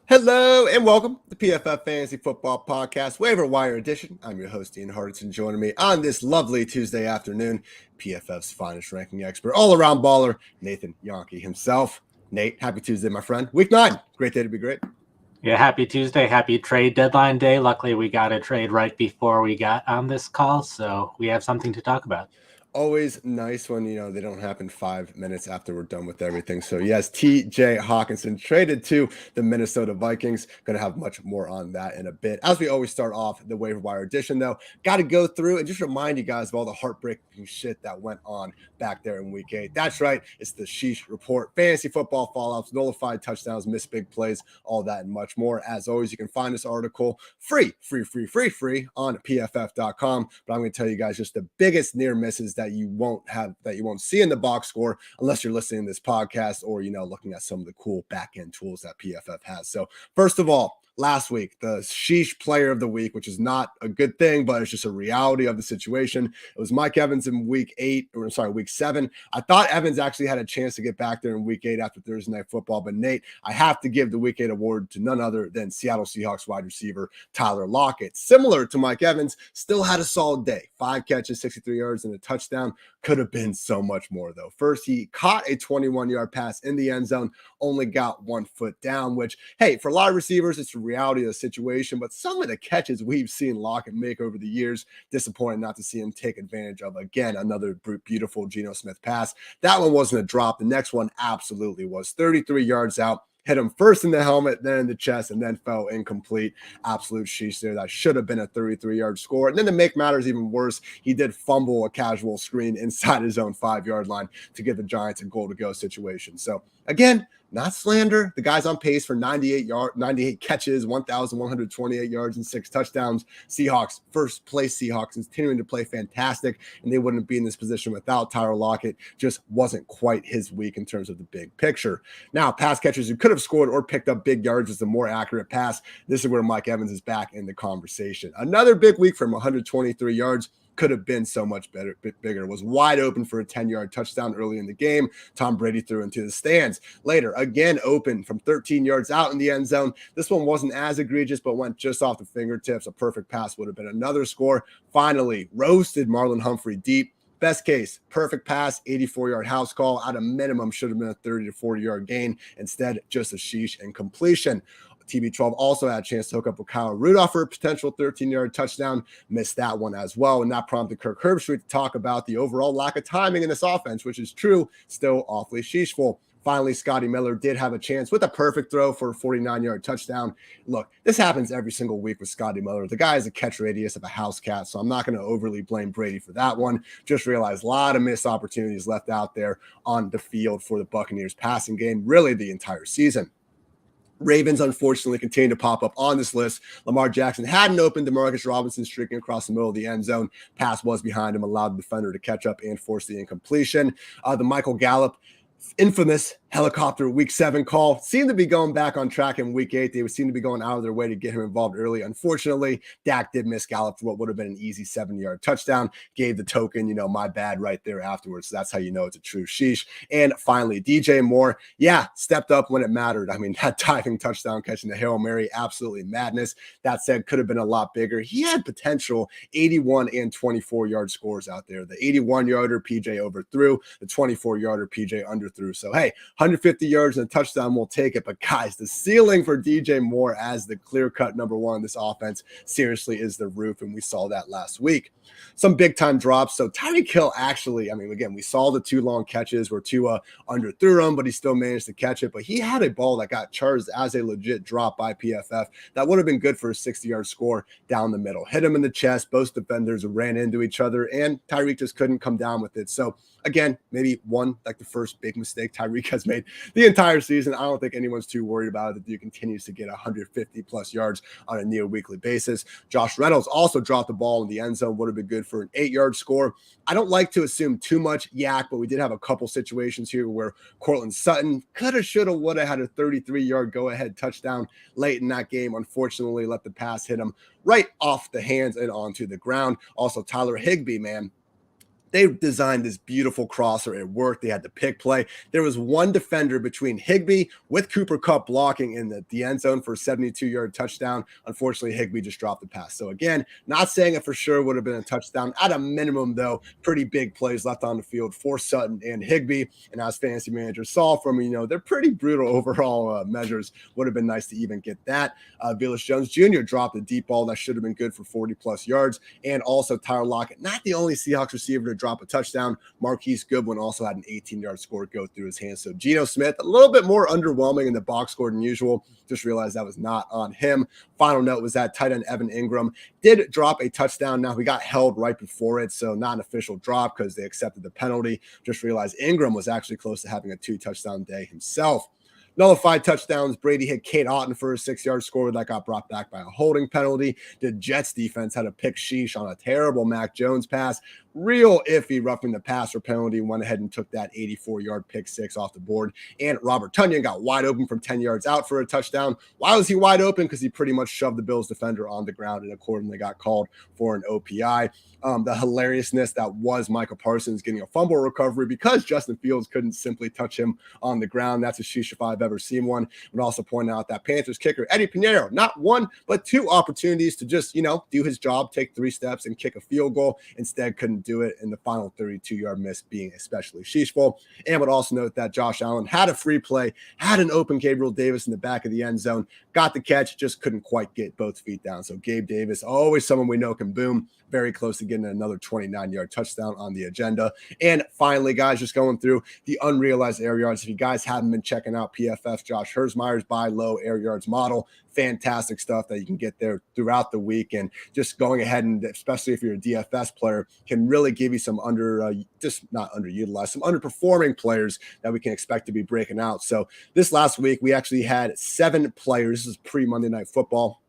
Hello and welcome to PFF Fantasy Football Podcast, Waiver Wire Edition. I'm your host, Ian Hartitz, and joining me on this lovely Tuesday afternoon, PFF's finest ranking expert, all-around baller, Nathan Jahnke himself. Nate, happy Tuesday, my friend. Week 9. Great day to be great. Yeah, happy Tuesday. Happy trade deadline day. Luckily, we got a trade right before we got on this call, so we have something to talk about. Always nice when, they don't happen 5 minutes after we're done with everything. So, yes, TJ Hockenson traded to the Minnesota Vikings. Going to have much more on that in a bit. As we always start off the waiver wire edition, though, got to go through and just remind you guys of all the heartbreaking shit that went on back there in Week 8. That's right. It's the Sheesh Report. Fantasy football fallouts, nullified touchdowns, missed big plays, all that and much more. As always, you can find this article free on PFF.com. But I'm going to tell you guys just the biggest near misses that you won't see in the box score unless you're listening to this podcast or looking at some of the cool back end tools that PFF has. So first of all, last week, the Sheesh Player of the Week, which is not a good thing, but it's just a reality of the situation. It was Mike Evans in Week 7. I thought Evans actually had a chance to get back there in Week 8 after Thursday Night Football, but Nate, I have to give the Week 8 award to none other than Seattle Seahawks wide receiver Tyler Lockett. Similar to Mike Evans, still had a solid day. 5 catches, 63 yards, and a touchdown. Could have been so much more, though. First, he caught a 21-yard pass in the end zone, only got 1 foot down, which, hey, for a lot of receivers, it's a reality of the situation, but some of the catches we've seen Lockett make over the years, disappointing not to see him take advantage of. Again, another beautiful Geno Smith pass. That one wasn't a drop. The next one absolutely was. 33 yards out. Hit him first in the helmet, then in the chest, and then fell incomplete. Absolute sheesh there. That should have been a 33-yard score. And then to make matters even worse, he did fumble a casual screen inside his own 5-yard line to give the Giants a goal-to-go situation. So, again, not slander. The guy's on pace for 98 catches, 1,128 yards, and 6 touchdowns. Seahawks, first place Seahawks, continuing to play fantastic, and they wouldn't be in this position without Tyler Lockett. Just wasn't quite his week in terms of the big picture. Now, pass catchers who could have scored or picked up big yards with a more accurate pass. This is where Mike Evans is back in the conversation. Another big week from 123 yards. Could have been so much bigger. Was wide open for a 10-yard touchdown early in the game. Tom Brady threw into the stands. Later, again open from 13 yards out in the end zone. This one wasn't as egregious, but went just off the fingertips. A perfect pass would have been another score. Finally, roasted Marlon Humphrey deep. Best case, perfect pass, 84-yard house call. At a minimum, should have been a 30 to 40-yard gain. Instead, just a sheesh and completion. TB12 also had a chance to hook up with Kyle Rudolph for a potential 13-yard touchdown. Missed that one as well, and that prompted Kirk Herbstreit to talk about the overall lack of timing in this offense, which is true, still awfully sheeshful. Finally, Scotty Miller did have a chance with a perfect throw for a 49-yard touchdown. Look, this happens every single week with Scotty Miller. The guy has a catch radius of a house cat, so I'm not going to overly blame Brady for that one. Just realized a lot of missed opportunities left out there on the field for the Buccaneers passing game, really the entire season. Ravens, unfortunately, continue to pop up on this list. Lamar Jackson hadn't opened. DeMarcus Robinson streaking across the middle of the end zone. Pass was behind him, allowed the defender to catch up and force the incompletion. The Michael Gallup infamous helicopter Week 7 call seemed to be going back on track in Week 8. They would seem to be going out of their way to get him involved early. Unfortunately, Dak did miss Gallup for what would have been an easy 7-yard touchdown. Gave the token, my bad right there afterwards. So that's how you know it's a true sheesh. And finally, DJ Moore, stepped up when it mattered. I mean, that diving touchdown catching the Hail Mary, absolutely madness. That said, could have been a lot bigger. He had potential 81 and 24-yard scores out there. The 81-yarder PJ overthrew. The 24-yarder PJ underthrew. underthrew. So, hey, 150 yards and a touchdown, we'll take it. But guys, the ceiling for DJ Moore as the clear-cut number one in this offense seriously is the roof, and we saw that last week. Some big-time drops. So Tyreek Hill actually, I mean, again, we saw the 2 long catches where Tua underthrew him, but he still managed to catch it. But he had a ball that got charged as a legit drop by PFF that would have been good for a 60-yard score down the middle. Hit him in the chest. Both defenders ran into each other, and Tyreek just couldn't come down with it. So again, maybe like the first big mistake Tyreek has made the entire season. I don't think anyone's too worried about it. The dude continues to get 150-plus yards on a near-weekly basis. Josh Reynolds also dropped the ball in the end zone. Would have been good for an 8-yard score. I don't like to assume too much yak, but we did have a couple situations here where Cortland Sutton coulda, shoulda, woulda had a 33-yard go-ahead touchdown late in that game. Unfortunately, let the pass hit him right off the hands and onto the ground. Also, Tyler Higbee, man. They designed this beautiful crosser. It worked. They had the pick play. There was one defender between Higbee with Cooper Kupp blocking in the end zone for a 72-yard touchdown. Unfortunately, Higbee just dropped the pass. So again, not saying it for sure would have been a touchdown. At a minimum, though, pretty big plays left on the field for Sutton and Higbee. And as fantasy managers saw from, they're pretty brutal overall measures. Would have been nice to even get that. Velus Jones Jr. dropped a deep ball that should have been good for 40-plus yards. And also Tyler Lockett, not the only Seahawks receiver to drop a touchdown. Marquise Goodwin also had an 18-yard score go through his hands. So Geno Smith, a little bit more underwhelming in the box score than usual. Just realized that was not on him. Final note was that tight end Evan Ingram did drop a touchdown. Now, he got held right before it, so not an official drop because they accepted the penalty. Just realized Ingram was actually close to having a 2-touchdown day himself. Nullified touchdowns. Brady hit Kate Otten for a 6-yard score that got brought back by a holding penalty. The Jets defense had a pick Sheesh on a terrible Mac Jones pass. Real iffy roughing the passer penalty. Went ahead and took that 84-yard pick 6 off the board. And Robert Tonyan got wide open from 10 yards out for a touchdown. Why was he wide open? Because he pretty much shoved the Bills defender on the ground and accordingly got called for an OPI. The hilariousness that was Michael Parsons getting a fumble recovery because Justin Fields couldn't simply touch him on the ground. That's a sheesh if I've ever seen one. Would also point out that Panthers kicker Eddie Pinheiro, not 1, but 2 opportunities to just, do his job, take 3 steps and kick a field goal. Instead, couldn't do it, in the final 32-yard miss being especially sheeshful. And would also note that Josh Allen had a free play, had an open Gabriel Davis in the back of the end zone, got the catch, just couldn't quite get both feet down. So Gabe Davis, always someone we know can boom, very close to getting another 29-yard touchdown on the agenda. And finally, guys, just going through the unrealized air yards. If you guys haven't been checking out PFF Josh Herzmeyer's buy low air yards model, fantastic stuff that you can get there throughout the week. And just going ahead and, especially if you're a DFS player, can really give you some not underutilized, some underperforming players that we can expect to be breaking out. So this last week, we actually had 7 players. This is pre-Monday Night Football.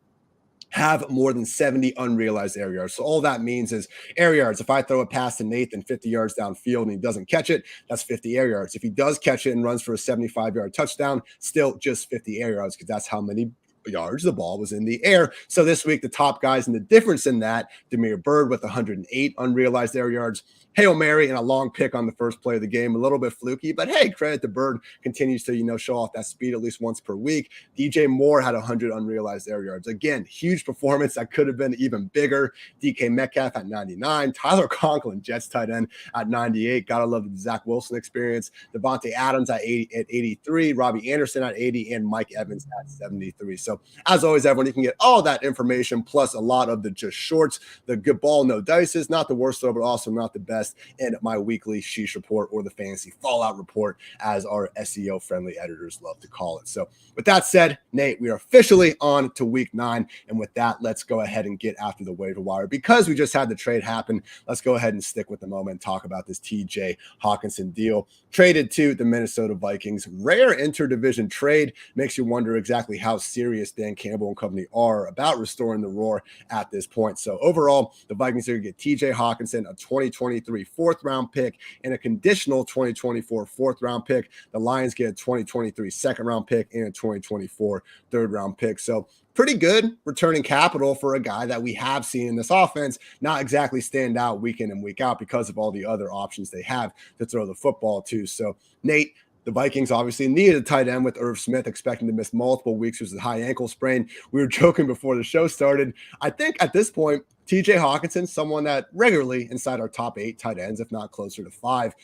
Have more than 70 unrealized air yards. So all that means is air yards. If I throw a pass to Nathan 50 yards downfield and he doesn't catch it, that's 50 air yards. If he does catch it and runs for a 75-yard touchdown, still just 50 air yards because that's how many yards the ball was in the air. So this week, the top guys and the difference in that, Damiere Byrd with 108 unrealized air yards, Hail Mary and a long pick on the first play of the game, a little bit fluky, but hey, credit to Byrd, continues to, show off that speed at least once per week. DJ Moore had 100 unrealized air yards. Again, huge performance that could have been even bigger. DK Metcalf at 99, Tyler Conklin, Jets tight end at 98. Gotta love the Zach Wilson experience. Devontae Adams at 83, Robbie Anderson at 80, and Mike Evans at 73. So as always, everyone, you can get all that information plus a lot of the just shorts, the good ball, no dices, not the worst though, but also not the best, in my weekly Sheesh Report, or the Fantasy Fallout Report, as our SEO-friendly editors love to call it. So with that said, Nate, we are officially on to week 9. And with that, let's go ahead and get after the waiver wire. Because we just had the trade happen, let's go ahead and stick with the moment and talk about this TJ Hockenson deal. Traded to the Minnesota Vikings. Rare interdivision trade. Makes you wonder exactly how serious Dan Campbell and company are about restoring the roar at this point. So overall, the Vikings are going to get TJ Hockenson, a 2023 4th-round pick, and a conditional 2024 4th-round pick. The Lions get a 2023 2nd-round pick and a 2024 3rd-round pick. So pretty good returning capital for a guy that we have seen in this offense not exactly stand out week in and week out because of all the other options they have to throw the football to. So, Nate, the Vikings obviously needed a tight end with Irv Smith expecting to miss multiple weeks with a high ankle sprain. We were joking before the show started. I think at this point, TJ Hockenson, someone that regularly inside our top 8 tight ends, if not closer to 5,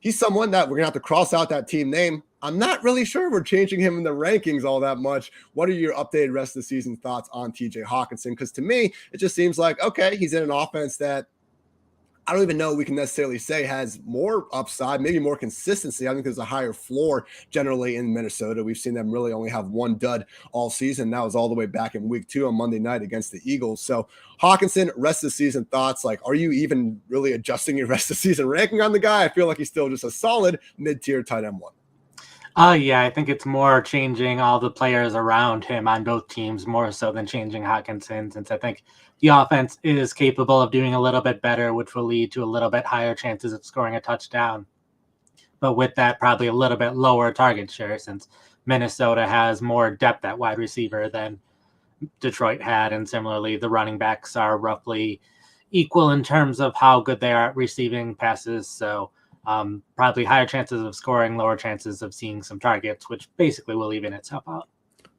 he's someone that we're going to have to cross out that team name. I'm not really sure we're changing him in the rankings all that much. What are your updated rest of the season thoughts on TJ Hockenson? Because to me, it just seems like, okay, he's in an offense that I don't even know we can necessarily say has more upside, maybe more consistency. I think there's a higher floor generally in Minnesota. We've seen them really only have one dud all season. That was all the way back in week 2 on Monday night against the Eagles. So Hockenson, rest of the season thoughts, like, are you even really adjusting your rest of the season ranking on the guy? I feel like he's still just a solid mid-tier tight end 1. Yeah, I think it's more changing all the players around him on both teams more so than changing Hockenson, since I think the offense is capable of doing a little bit better, which will lead to a little bit higher chances of scoring a touchdown. But with that, probably a little bit lower target share, since Minnesota has more depth at wide receiver than Detroit had. And similarly, the running backs are roughly equal in terms of how good they are at receiving passes. So probably higher chances of scoring, lower chances of seeing some targets, which basically will even itself out.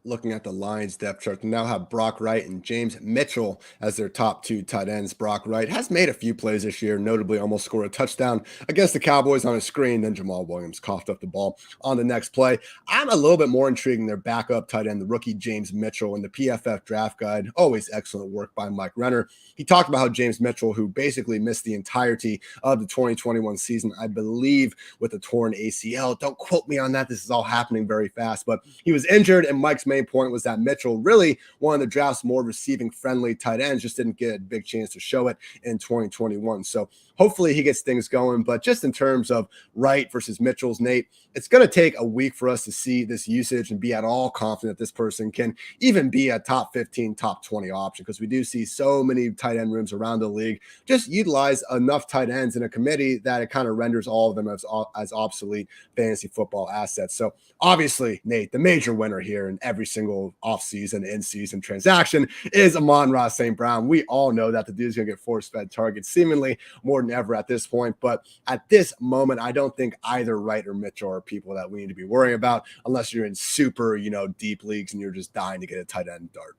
Looking at the Lions depth chart, they now have Brock Wright and James Mitchell as their top 2 tight ends. Brock Wright has made a few plays this year, notably almost scored a touchdown against the Cowboys on a screen. Then Jamal Williams coughed up the ball on the next play. I'm a little bit more intrigued in their backup tight end, the rookie James Mitchell, in the PFF draft guide. Always excellent work by Mike Renner. He talked about how James Mitchell, who basically missed the entirety of the 2021 season, I believe, with a torn ACL. Don't quote me on that. This is all happening very fast, but he was injured, and Mike's main point was that Mitchell, really one of the draft's more receiving friendly tight ends, just didn't get a big chance to show it in 2021. So hopefully he gets things going. But just in terms of Wright versus Mitchell's, Nate, it's going to take a week for us to see this usage and be at all confident this person can even be a top 15, top 20 option, because we do see so many tight end rooms around the league just utilize enough tight ends in a committee that it kind of renders all of them as obsolete fantasy football assets. So obviously, Nate, the major winner here in every single offseason, in-season transaction is Amon-Ra St. Brown. We all know that the dude's going to get force-fed targets seemingly more than ever at this point. But at this moment, I don't think either Wright or Mitchell are people that we need to be worrying about unless you're in super, deep leagues and you're just dying to get a tight end dart.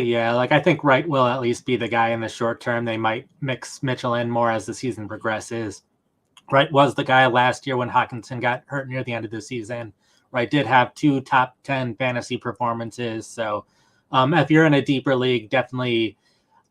Yeah, like I think Wright will at least be the guy in the short term. They might mix Mitchell in more as the season progresses. Wright was the guy last year when Hockenson got hurt near the end of the season. Wright did have 2 top 10 fantasy performances. So if you're in a deeper league, definitely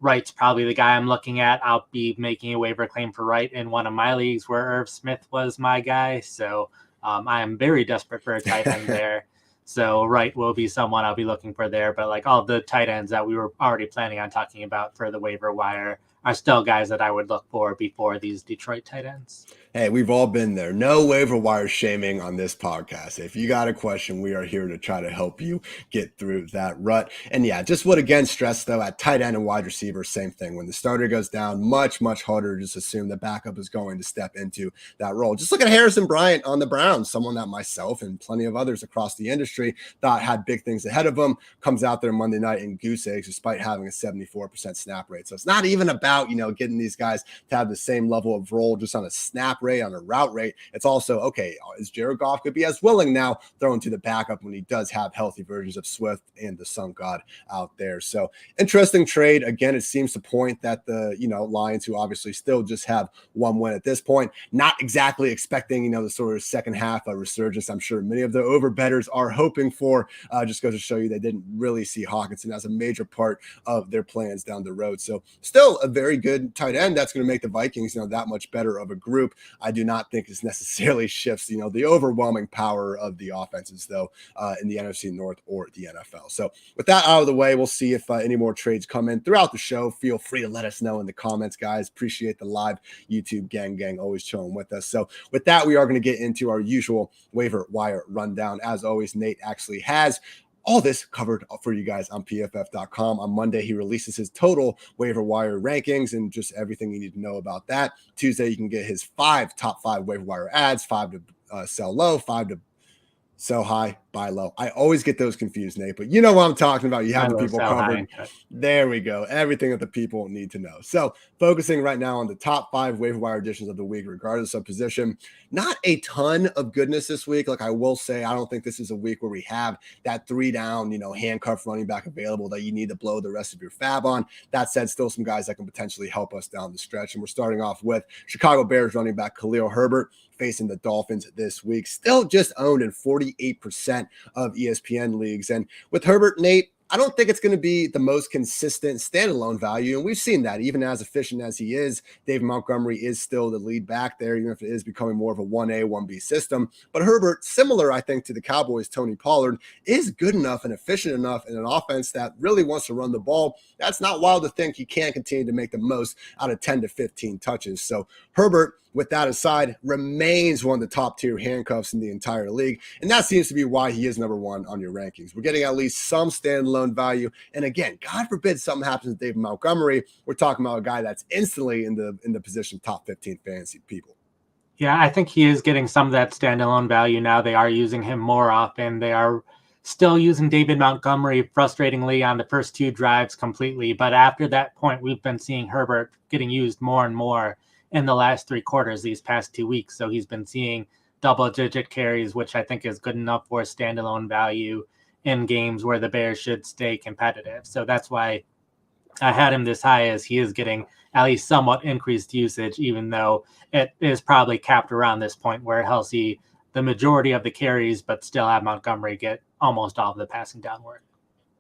Wright's probably the guy I'm looking at. I'll be making a waiver claim for Wright in one of my leagues where Irv Smith was my guy. So I am very desperate for a tight end there. So Wright will be someone I'll be looking for there. But like all the tight ends that we were already planning on talking about for the waiver wire are still guys that I would look for before these Detroit tight ends. Hey, we've all been there. No waiver wire shaming on this podcast. If you got a question, we are here to try to help you get through that rut. And yeah, just would again stress though, at tight end and wide receiver, same thing. When the starter goes down, much harder to just assume the backup is going to step into that role. Just look at Harrison Bryant on the Browns, someone that myself and plenty of others across the industry thought had big things ahead of him, comes out there Monday night and goose eggs despite having a 74% snap rate. So it's not even about, getting these guys to have the same level of role just on a snap rate, on a route rate. It's also, okay, is Jared Goff could be as willing now throwing to the backup when he does have healthy versions of Swift and the Sun God out there. So interesting trade. Again, it seems to point that the, Lions, who obviously still just have one win at this point, not exactly expecting, the sort of second half of resurgence I'm sure many of the overbettors are hoping for. Just goes to show you they didn't really see Hockenson as a major part of their plans down the road. So still a very good tight end that's going to make the Vikings, that much better of a group. I do not think this necessarily shifts, the overwhelming power of the offenses, though, in the NFC North or the NFL. So with that out of the way, we'll see if any more trades come in throughout the show. Feel free to let us know in the comments, guys. Appreciate the live YouTube gang always chilling with us. So with that, we are going to get into our usual waiver wire rundown. As always, Nate actually has all this covered for you guys on PFF.com. On Monday, he releases his total waiver wire rankings and just everything you need to know about that. Tuesday, you can get his top 5 waiver wire ads, 5 to sell low, 5 to sell high. buy low. I always get those confused, Nate, but you know what I'm talking about. You have the people covered. There we go. Everything that the people need to know. So focusing right now on the top 5 waiver wire additions of the week, regardless of position. Not a ton of goodness this week. Like I will say, I don't think this is a week where we have that 3 down, handcuff running back available that you need to blow the rest of your fab on. That said, still some guys that can potentially help us down the stretch. And we're starting off with Chicago Bears running back Khalil Herbert facing the Dolphins this week. Still just owned in 48% of ESPN leagues. And with Herbert, Nate, I don't think it's going to be the most consistent standalone value. And we've seen that even as efficient as he is, David Montgomery is still the lead back there, even if it is becoming more of a 1A, 1B system. But Herbert, similar, I think, to the Cowboys' Tony Pollard, is good enough and efficient enough in an offense that really wants to run the ball. That's not wild to think he can continue to make the most out of 10 to 15 touches. So Herbert, with that aside, remains one of the top tier handcuffs in the entire league. And that seems to be why he is number 1 on your rankings. We're getting at least some standalone value. And again, God forbid something happens to David Montgomery. We're talking about a guy that's instantly in the position top 15 fantasy people. Yeah, I think he is getting some of that standalone value now. They are using him more often. They are still using David Montgomery frustratingly on the first 2 drives completely. But after that point, we've been seeing Herbert getting used more and more in the last 3 quarters these past 2 weeks. So he's been seeing double-digit carries, which I think is good enough for standalone value in games where the Bears should stay competitive. So that's why I had him this high, as he is getting at least somewhat increased usage, even though it is probably capped around this point where he'll see the majority of the carries, but still have Montgomery get almost all of the passing down work.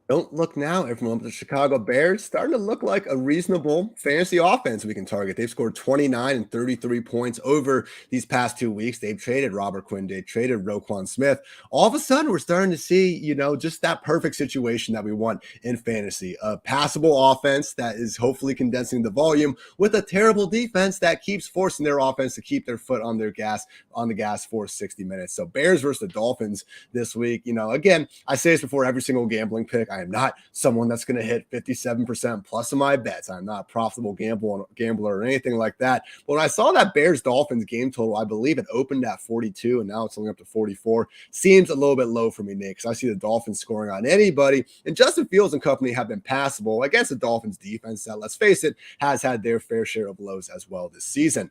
Don't look now, everyone. The Chicago Bears starting to look like a reasonable fantasy offense we can target. They've scored 29 and 33 points over these past 2 weeks. They've traded Robert Quinn. They traded Roquan Smith. All of a sudden, we're starting to see, just that perfect situation that we want in fantasy. A passable offense that is hopefully condensing the volume with a terrible defense that keeps forcing their offense to keep their foot on the gas for 60 minutes. So Bears versus the Dolphins this week. Again, I say this before every single gambling pick. I am not someone that's going to hit 57% plus of my bets. I'm not a profitable gambler or anything like that. But when I saw that Bears-Dolphins game total, I believe it opened at 42, and now it's only up to 44. Seems a little bit low for me, Nick, because I see the Dolphins scoring on anybody. And Justin Fields and company have been passable against the Dolphins defense that, let's face it, has had their fair share of lows as well this season.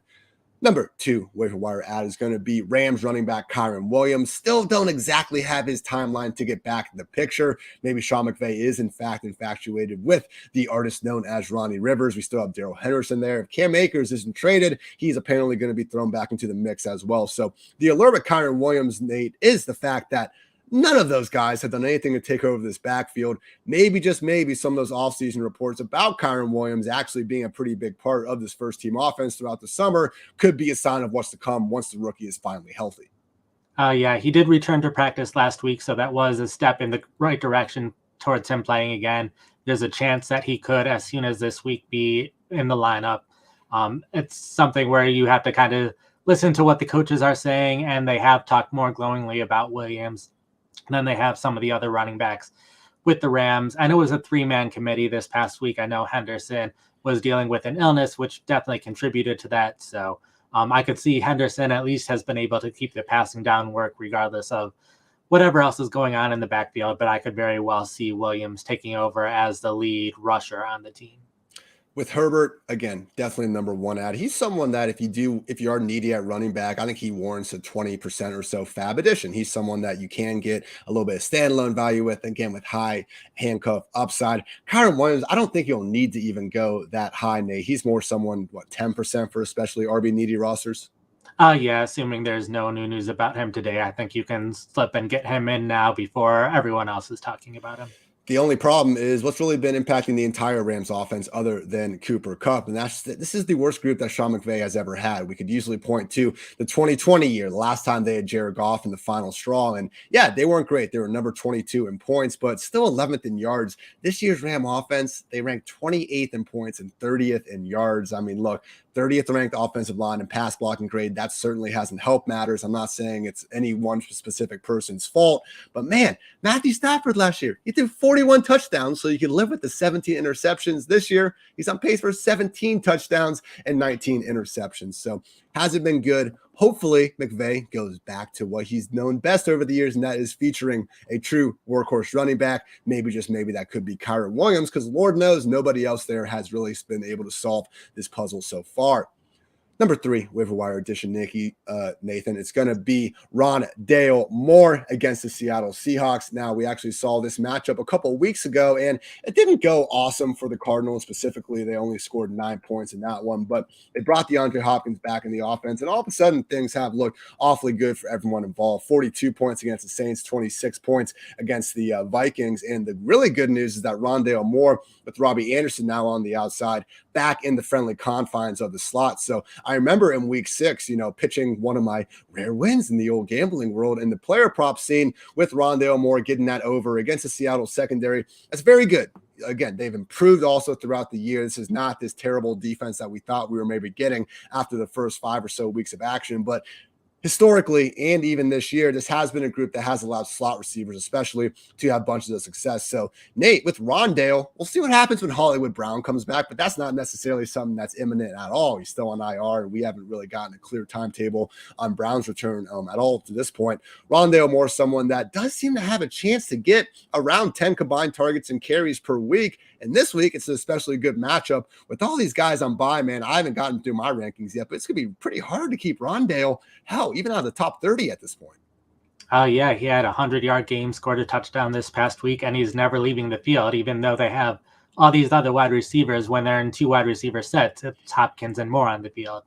Number 2 waiver wire ad is going to be Rams running back Kyren Williams. Still don't exactly have his timeline to get back in the picture. Maybe Sean McVay is in fact infatuated with the artist known as Ronnie Rivers. We still have Darrell Henderson there. If Cam Akers isn't traded, he's apparently going to be thrown back into the mix as well. So the allure with Kyren Williams, Nate, is the fact that none of those guys have done anything to take over this backfield. Maybe, just maybe, some of those offseason reports about Kyren Williams actually being a pretty big part of this first-team offense throughout the summer could be a sign of what's to come once the rookie is finally healthy. Yeah, he did return to practice last week, so that was a step in the right direction towards him playing again. There's a chance that he could, as soon as this week, be in the lineup. It's something where you have to kind of listen to what the coaches are saying, and they have talked more glowingly about Williams than they have some of the other running backs with the Rams. I know it was a 3-man committee this past week. I know Henderson was dealing with an illness, which definitely contributed to that. So I could see Henderson at least has been able to keep the passing down work regardless of whatever else is going on in the backfield. But I could very well see Williams taking over as the lead rusher on the team. With Herbert, again, definitely number 1 ad. He's someone that if you are needy at running back, I think he warrants a 20% or so fab addition. He's someone that you can get a little bit of standalone value with, again, with high handcuff upside. Kyren Williams, I don't think he'll need to even go that high, Nate. He's more someone, 10% for especially RB needy rosters? Yeah, assuming there's no new news about him today, I think you can slip and get him in now before everyone else is talking about him. The only problem is what's really been impacting the entire Rams offense other than Cooper Kupp. And this is the worst group that Sean McVay has ever had. We could usually point to the 2020 year, the last time they had Jared Goff in the final straw. And yeah, they weren't great. They were number 22 in points, but still 11th in yards. This year's Ram offense, they ranked 28th in points and 30th in yards. I mean, look, 30th ranked offensive line and pass blocking grade. That certainly hasn't helped matters. I'm not saying it's any one specific person's fault, but man, Matthew Stafford last year, he threw 41 touchdowns, so you can live with the 17 interceptions. This year, he's on pace for 17 touchdowns and 19 interceptions. So hasn't been good. hopefully McVay goes back to what he's known best over the years, and that is featuring a true workhorse running back. Maybe, just maybe, that could be Kyren Williams, because Lord knows nobody else there has really been able to solve this puzzle so far. Number 3, waiver wire addition, Nathan, it's going to be Rondale Moore against the Seattle Seahawks. Now, we actually saw this matchup a couple of weeks ago, and it didn't go awesome for the Cardinals. Specifically, they only scored 9 points in that one, but they brought DeAndre Hopkins back in the offense, and all of a sudden, things have looked awfully good for everyone involved. 42 points against the Saints, 26 points against the Vikings, and the really good news is that Rondale Moore, with Robbie Anderson now on the outside, back in the friendly confines of the slot. So I remember in week 6, pitching one of my rare wins in the old gambling world in the player prop scene with Rondale Moore getting that over against the Seattle secondary. That's very good. Again, they've improved also throughout the year. This is not this terrible defense that we thought we were maybe getting after the first 5 or so weeks of action, but historically, and even this year, this has been a group that has allowed slot receivers, especially, to have bunches of success. So, Nate, with Rondale, we'll see what happens when Hollywood Brown comes back, but that's not necessarily something that's imminent at all. He's still on IR, and we haven't really gotten a clear timetable on Brown's return at all to this point. Rondale Moore, someone that does seem to have a chance to get around 10 combined targets and carries per week. And this week, it's an especially good matchup with all these guys on bye, man. I haven't gotten through my rankings yet, but it's going to be pretty hard to keep Rondale, even out of the top 30 at this point. Oh, yeah. He had a 100-yard game, scored a touchdown this past week, and he's never leaving the field, even though they have all these other wide receivers. When they're in 2 wide receiver sets, it's Hopkins and Moore on the field.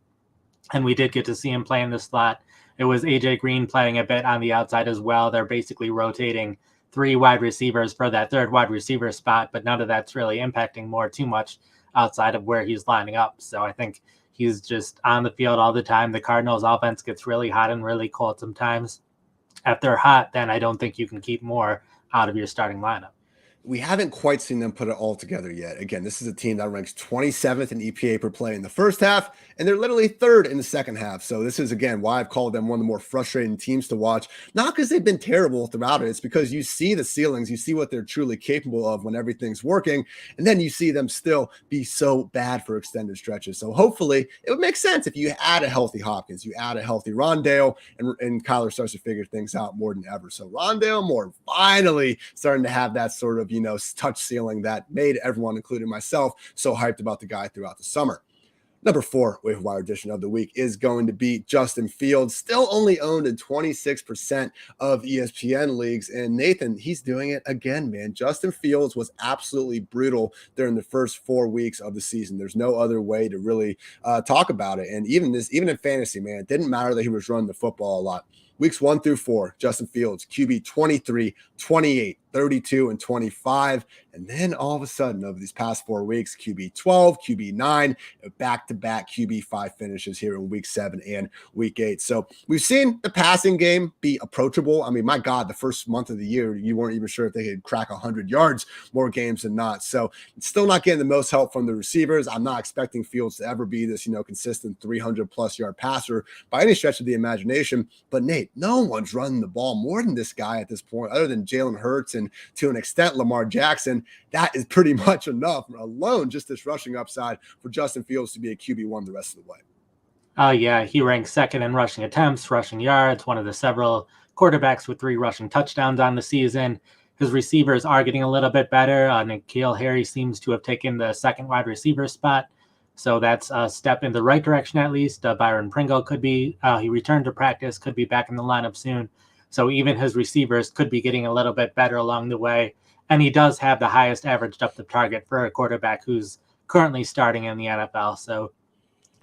And we did get to see him play in the slot. It was A.J. Green playing a bit on the outside as well. They're basically rotating 3 wide receivers for that 3rd wide receiver spot, but none of that's really impacting Moore too much outside of where he's lining up. So I think he's just on the field all the time. The Cardinals offense gets really hot and really cold sometimes. If they're hot, then I don't think you can keep Moore out of your starting lineup. We haven't quite seen them put it all together yet. Again, this is a team that ranks 27th in EPA per play in the first half, and they're literally 3rd in the second half. So this is, again, why I've called them one of the more frustrating teams to watch. Not because they've been terrible throughout it. It's because you see the ceilings, you see what they're truly capable of when everything's working, and then you see them still be so bad for extended stretches. So hopefully it would make sense if you add a healthy Hopkins, you add a healthy Rondale, and Kyler starts to figure things out more than ever. So Rondale Moore finally starting to have that sort of touch ceiling that made everyone, including myself, so hyped about the guy throughout the summer. Number 4 waiver wire addition of the week is going to be Justin Fields, still only owned in 26% of ESPN leagues. And Nathan, he's doing it again, man. Justin Fields was absolutely brutal during the first 4 weeks of the season. There's no other way to really talk about it. And even in fantasy, man, it didn't matter that he was running the football a lot. Weeks 1 through 4, Justin Fields, QB 23, 28, 32, and 25. And then all of a sudden, over these past 4 weeks, QB 12, QB 9, back-to-back QB 5 finishes here in week 7 and week 8. So we've seen the passing game be approachable. I mean, my God, the first month of the year, you weren't even sure if they could crack 100 yards more games than not. So it's still not getting the most help from the receivers. I'm not expecting Fields to ever be this, consistent 300-plus yard passer by any stretch of the imagination. But Nate, no one's running the ball more than this guy at this point, other than Jalen Hurts and to an extent Lamar Jackson. That is pretty much enough alone, just this rushing upside for Justin Fields to be a QB1 the rest of the way. Oh, yeah. He ranks 2nd in rushing attempts, rushing yards, one of the several quarterbacks with 3 rushing touchdowns on the season. His receivers are getting a little bit better. N'Keal Harry seems to have taken the 2nd wide receiver spot. So that's a step in the right direction, at least. Byron Pringle could be, he returned to practice, could be back in the lineup soon. So even his receivers could be getting a little bit better along the way. And he does have the highest average depth of target for a quarterback who's currently starting in the NFL. So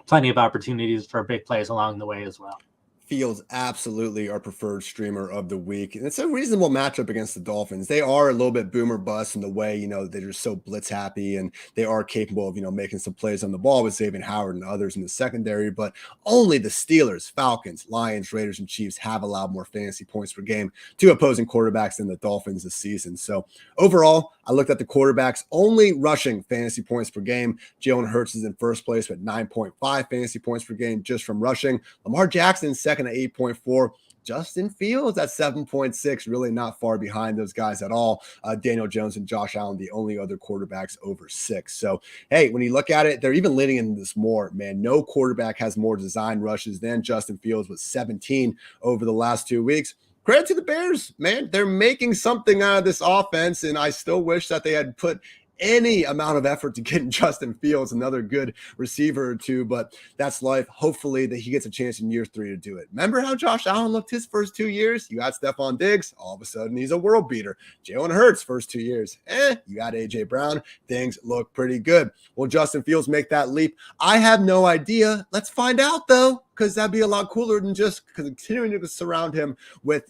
plenty of opportunities for big plays along the way as well. Fields absolutely our preferred streamer of the week. And it's a reasonable matchup against the Dolphins. They are a little bit boomer bust in the way, they're just so blitz happy, and they are capable of, making some plays on the ball with Xavier Howard and others in the secondary. But only the Steelers, Falcons, Lions, Raiders, and Chiefs have allowed more fantasy points per game to opposing quarterbacks than the Dolphins this season. So overall, I looked at the quarterbacks only rushing fantasy points per game. Jalen Hurts is in first place with 9.5 fantasy points per game just from rushing. Lamar Jackson second at 8.4. Justin Fields at 7.6, really not far behind those guys at all. Daniel Jones and Josh Allen, the only other quarterbacks over 6. So, hey, when you look at it, they're even leaning into this more, man. No quarterback has more design rushes than Justin Fields with 17 over the last 2 weeks. Credit to the Bears, man. They're making something out of this offense, and I still wish that they had put any amount of effort to get Justin Fields, another good receiver or two, but that's life. Hopefully that he gets a chance in year 3 to do it. Remember how Josh Allen looked his first 2 years? You got Stephon Diggs, all of a sudden he's a world beater. Jalen Hurts first 2 years, you got AJ Brown, things look pretty good. Will Justin Fields make that leap? I have no idea. Let's find out though, because that'd be a lot cooler than just continuing to surround him with,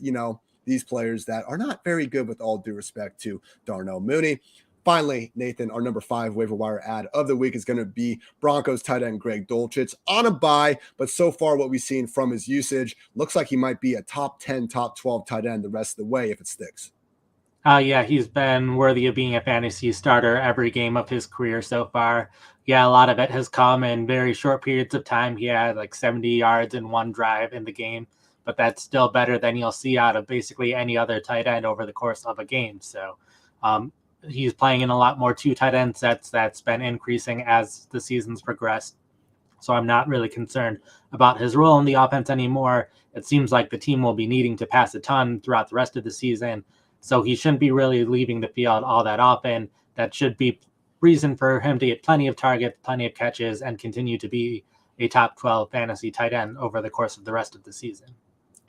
these players that are not very good, with all due respect to Darnell Mooney. Finally, Nathan, our number 5 waiver wire ad of the week is going to be Broncos tight end Greg Dulcich on a bye, but so far what we've seen from his usage looks like he might be a top 10, top 12 tight end the rest of the way if it sticks. Yeah, he's been worthy of being a fantasy starter every game of his career so far. Yeah, a lot of it has come in very short periods of time. He had like 70 yards in one drive in the game, but that's still better than you'll see out of basically any other tight end over the course of a game. So, he's playing in a lot more 2 tight end sets. That's been increasing as the season's progressed. So I'm not really concerned about his role in the offense anymore. It seems like the team will be needing to pass a ton throughout the rest of the season. So he shouldn't be really leaving the field all that often. That should be reason for him to get plenty of targets, plenty of catches, and continue to be a top 12 fantasy tight end over the course of the rest of the season.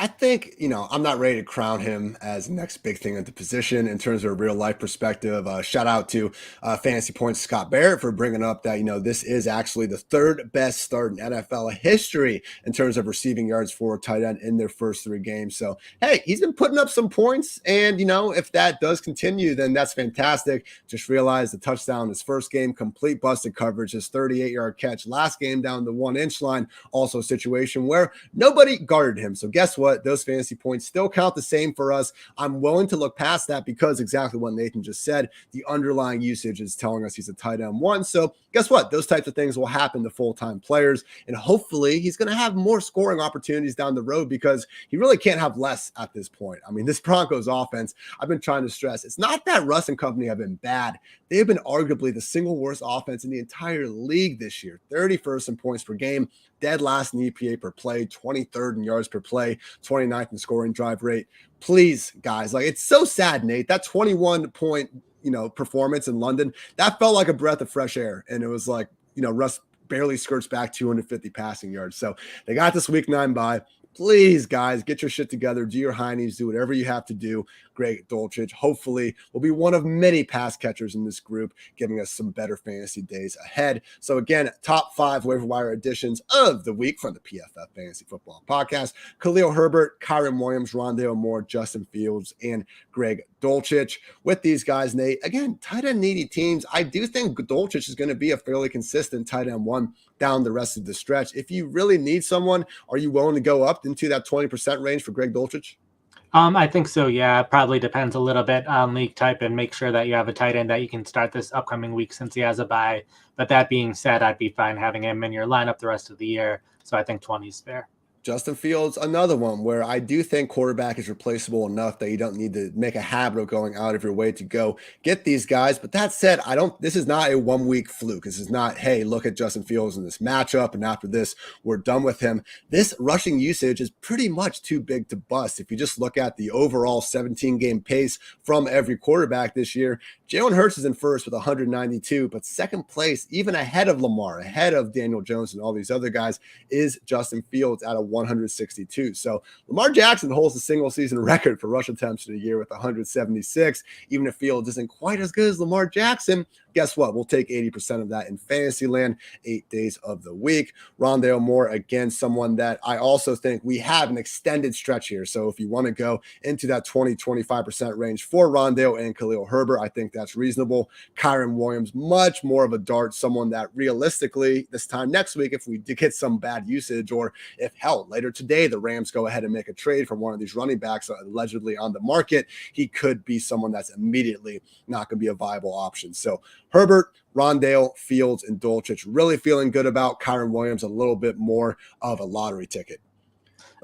I think, I'm not ready to crown him as the next big thing at the position in terms of a real life perspective. Shout out to Fantasy Points Scott Barrett for bringing up that, this is actually the 3rd best start in NFL history in terms of receiving yards for a tight end in their first 3 games. So, hey, he's been putting up some points. And, if that does continue, then that's fantastic. Just realize the touchdown his first game, complete busted coverage, his 38-yard catch last game down the 1-inch line. Also a situation where nobody guarded him. So guess what? Those fantasy points still count the same for us. I'm willing to look past that because exactly what Nathan just said, the underlying usage is telling us he's a tight end 1. So guess what? Those types of things will happen to full-time players. And hopefully he's going to have more scoring opportunities down the road because he really can't have less at this point. I mean, this Broncos offense, I've been trying to stress, it's not that Russ and company have been bad. They have been arguably the single worst offense in the entire league this year. 31st in points per game, dead last in EPA per play, 23rd in yards per play, 29th in scoring drive rate. Please, guys, it's so sad, Nate. That 21-point, performance in London, that felt like a breath of fresh air. And it was like, Russ barely skirts back 250 passing yards. So they got this week 9 bye. Please, guys, get your shit together. Do your heinies. Do whatever you have to do. Greg Dulcich, hopefully, will be one of many pass catchers in this group, giving us some better fantasy days ahead. So, again, top 5 waiver wire additions of the week from the PFF Fantasy Football Podcast. Khalil Herbert, Kyren Williams, Rondale Moore, Justin Fields, and Greg Dulcich. With these guys, Nate, again, tight end needy teams. I do think Dulcich is going to be a fairly consistent tight end 1 down the rest of the stretch. If you really need someone, are you willing to go up into that 20% range for Greg Dulcich? I think so. Yeah, it probably depends a little bit on league type and make sure that you have a tight end that you can start this upcoming week since he has a bye. But that being said, I'd be fine having him in your lineup the rest of the year. So I think 20 is fair. Justin Fields, another one where I do think quarterback is replaceable enough that you don't need to make a habit of going out of your way to go get these guys. But that said, this is not a 1-week fluke. This is not, hey, look at Justin Fields in this matchup, and after this, we're done with him. This rushing usage is pretty much too big to bust. If you just look at the overall 17-game pace from every quarterback this year, Jalen Hurts is in first with 192, but second place, even ahead of Lamar, ahead of Daniel Jones and all these other guys, is Justin Fields at a 162. So Lamar Jackson holds the single season record for rush attempts in a year with 176. Even if Fields isn't quite as good as Lamar Jackson, guess what? We'll take 80% of that in fantasy land 8 days of the week. Rondale Moore, again, someone that I also think we have an extended stretch here. So if you want to go into that 20-25% range for Rondale and Khalil Herbert, I think that's reasonable. Kyren Williams, much more of a dart, someone that realistically this time next week, if we get some bad usage, or if later today the Rams go ahead and make a trade for one of these running backs allegedly on the market, he could be someone that's immediately not going to be a viable option. So Herbert, Rondale, Fields, and Dulcich, really feeling good about Kyren Williams, a little bit more of a lottery ticket.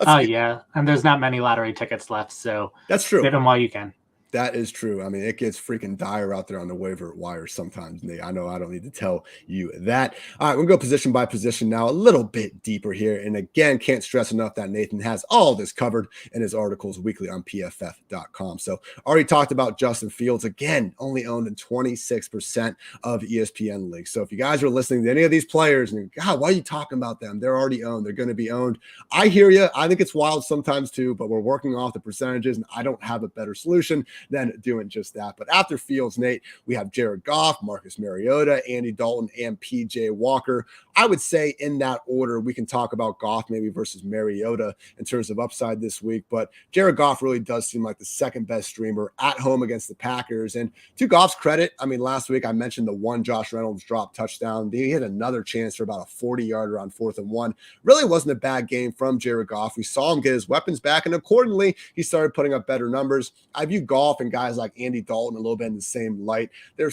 Oh, yeah. And there's not many lottery tickets left, so That's true. get them while you can. That is true. I mean, it gets freaking dire out there on the waiver wire sometimes, Nate. I know I don't need to tell you that. All right, we'll go position by position now, a little bit deeper here. And again, can't stress enough that Nathan has all this covered in his articles weekly on PFF.com. So already talked about Justin Fields. Again, only owned in 26% of ESPN leagues. So if you guys are listening to any of these players and God, why are you talking about them? They're already owned. They're going to be owned. I hear you. I think it's wild sometimes too, but we're working off the percentages and I don't have a better solution than doing just that. But after Fields, Nate, we have Jared Goff, Marcus Mariota, Andy Dalton, and PJ Walker. I would say in that order, we can talk about Goff maybe versus Mariota in terms of upside this week. But Jared Goff really does seem like the second best streamer at home against the Packers. And to Goff's credit, I mean, last week I mentioned the one Josh Reynolds drop touchdown. He had another chance for about a 40-yarder on 4th and 1. Really wasn't a bad game from Jared Goff. We saw him get his weapons back, and accordingly, he started putting up better numbers. I view Goff and guys like Andy Dalton a little bit in the same light. There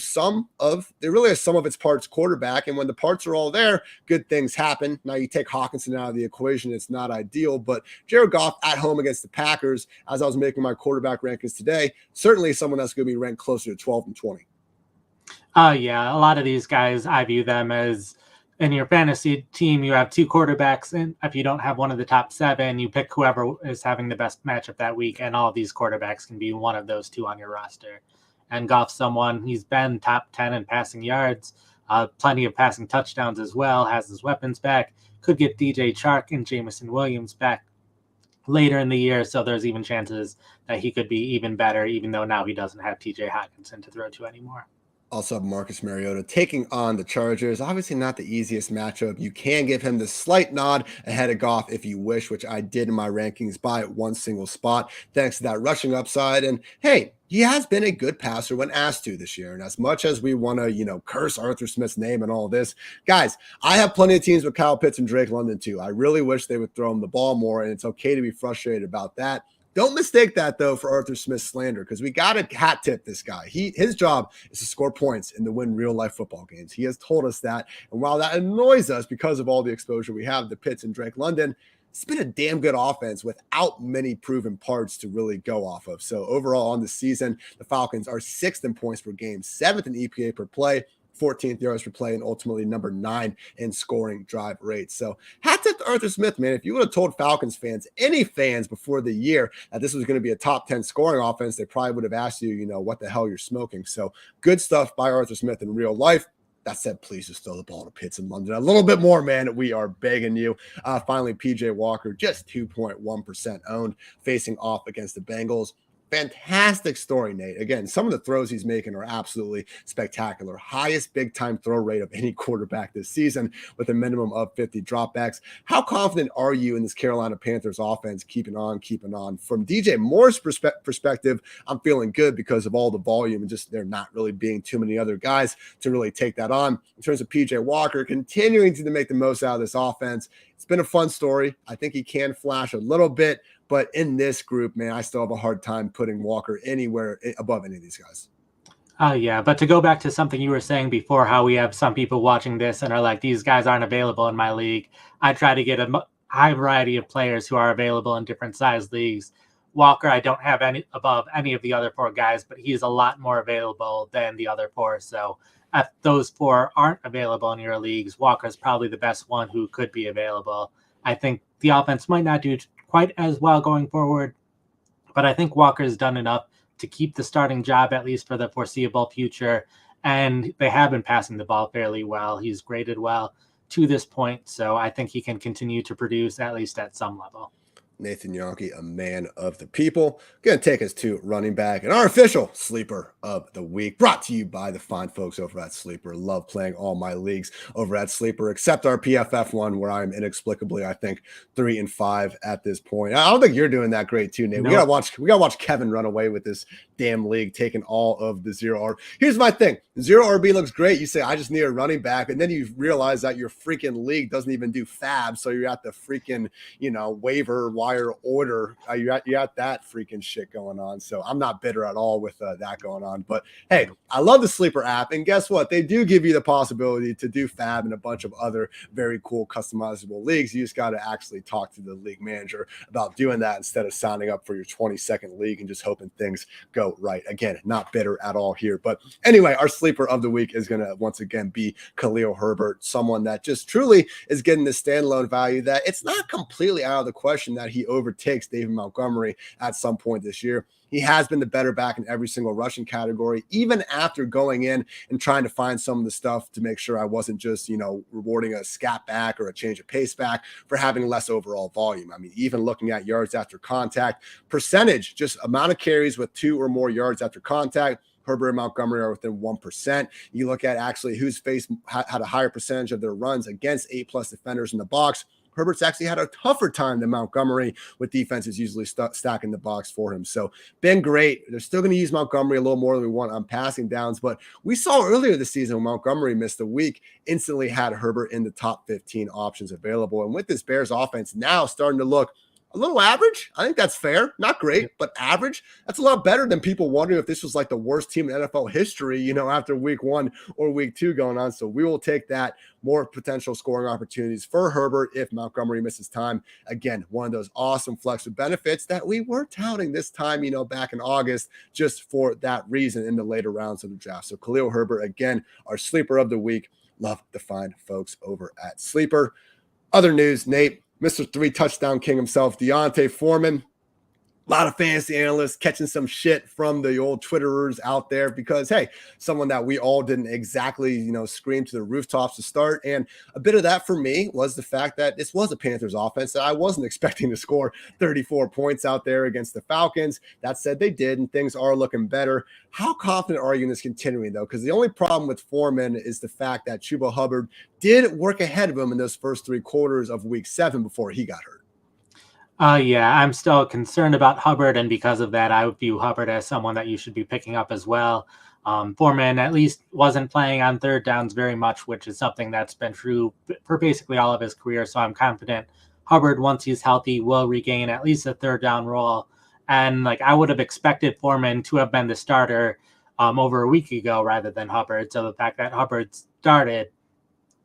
really are some of its parts quarterback, and when the parts are all there, good things happen. Now you take Hockenson out of the equation, it's not ideal, but Jared Goff at home against the Packers, as I was making my quarterback rankings today, certainly someone that's going to be ranked closer to 12 and 20. Yeah, a lot of these guys, I view them as in your fantasy team, you have two quarterbacks, and if you don't have one of the top 7, you pick whoever is having the best matchup that week, and all of these quarterbacks can be one of those two on your roster. And Goff's someone, he's been top 10 in passing yards, plenty of passing touchdowns as well, has his weapons back, could get DJ Chark and Jameson Williams back later in the year, so there's even chances that he could be even better, even though now he doesn't have TJ Hockenson to throw to anymore. Also have Marcus Mariota taking on the Chargers. Obviously not the easiest matchup. You can give him the slight nod ahead of Goff if you wish, which I did in my rankings by one single spot, thanks to that rushing upside. And hey, he has been a good passer when asked to this year. And as much as we want to, curse Arthur Smith's name and all this, guys, I have plenty of teams with Kyle Pitts and Drake London too. I really wish they would throw him the ball more, and it's okay to be frustrated about that. Don't mistake that, though, for Arthur Smith's slander, because we got to hat tip this guy. His job is to score points and to win real-life football games. He has told us that. And while that annoys us because of all the exposure we have to Pitts and Drake London, it's been a damn good offense without many proven parts to really go off of. So overall on the season, the Falcons are 6th in points per game, 7th in EPA per play, 14th yards per play, and ultimately number 9 in scoring drive rates. So hats tip to Arthur Smith, man. If you would have told Falcons fans, any fans before the year, that this was going to be a top 10 scoring offense, they probably would have asked you, what the hell you're smoking. So good stuff by Arthur Smith in real life. That said, please just throw the ball to Pitts in London a little bit more, man. We are begging you. Finally, PJ Walker, just 2.1% owned, facing off against the Bengals. Fantastic story, Nate. Again, some of the throws he's making are absolutely spectacular. Highest big-time throw rate of any quarterback this season with a minimum of 50 dropbacks. How confident are you in this Carolina Panthers offense keeping on? From DJ Moore's perspective, I'm feeling good because of all the volume and just there not really being too many other guys to really take that on. In terms of PJ Walker, continuing to make the most out of this offense, it's been a fun story. I think he can flash a little bit, but in this group, man, I still have a hard time putting Walker anywhere above any of these guys. Yeah, but to go back to something you were saying before, how we have some people watching this and are like, these guys aren't available in my league. I try to get a high variety of players who are available in different size leagues. Walker, I don't have any above any of the other 4 guys, but he's a lot more available than the other 4. So if those 4 aren't available in your leagues, Walker's probably the best one who could be available. I think the offense might not do quite as well going forward, but I think Walker's done enough to keep the starting job at least for the foreseeable future, and they have been passing the ball fairly well. He's graded well to this point, so I think he can continue to produce at least at some level. Nathan Jahnke, a man of the people. Going to take us to running back and our official sleeper of the week, brought to you by the fine folks over at Sleeper. Love playing all my leagues over at Sleeper, except our PFF one, where I'm inexplicably, I think, 3-5 at this point. I don't think you're doing that great too, Nate. No. We gotta watch Kevin run away with this damn league, taking all of the 0 RB. Here's my thing: 0 RB looks great. You say I just need a running back, and then you realize that your freaking league doesn't even do fab, so you're at the freaking waiver wire wire order. You got that freaking shit going on. So I'm not bitter at all with that going on. But hey, I love the Sleeper app. And guess what? They do give you the possibility to do fab and a bunch of other very cool customizable leagues. You just got to actually talk to the league manager about doing that instead of signing up for your 22nd league and just hoping things go right. Again, not bitter at all here. But anyway, our sleeper of the week is going to once again be Khalil Herbert, someone that just truly is getting the standalone value that it's not completely out of the question that he overtakes David Montgomery at some point this year. He has been the better back in every single rushing category, even after going in and trying to find some of the stuff to make sure I wasn't just, rewarding a scat back or a change of pace back for having less overall volume. I mean, even looking at yards after contact, percentage, just amount of carries with 2 or more yards after contact, Herbert and Montgomery are within 1%. You look at actually who's had a higher percentage of their runs against 8+ defenders in the box. Herbert's actually had a tougher time than Montgomery with defenses usually stacking the box for him. So been great. They're still going to use Montgomery a little more than we want on passing downs, but we saw earlier this season when Montgomery missed a week, instantly had Herbert in the top 15 options available. And with this Bears offense now starting to look a little average, I think that's fair. Not great, but average. That's a lot better than people wondering if this was like the worst team in NFL history, after week 1 or week 2 going on. So we will take that. More potential scoring opportunities for Herbert if Montgomery misses time. Again, one of those awesome flex with benefits that we were touting this time, back in August, just for that reason in the later rounds of the draft. So Khalil Herbert, again, our sleeper of the week. Love to find folks over at Sleeper. Other news, Nate, Mr. 3-touchdown king himself, D'Onta Foreman. A lot of fantasy analysts catching some shit from the old Twitterers out there because, hey, someone that we all didn't exactly, scream to the rooftops to start. And a bit of that for me was the fact that this was a Panthers offense that I wasn't expecting to score 34 points out there against the Falcons. That said, they did, and things are looking better. How confident are you in this continuing, though? Because the only problem with Foreman is the fact that Chuba Hubbard did work ahead of him in those first 3 quarters of week 7 before he got hurt. Yeah, I'm still concerned about Hubbard, and because of that, I would view Hubbard as someone that you should be picking up as well. Foreman at least wasn't playing on third downs very much, which is something that's been true for basically all of his career. So I'm confident Hubbard, once he's healthy, will regain at least a third down role. And I would have expected Foreman to have been the starter over a week ago rather than Hubbard. So the fact that Hubbard started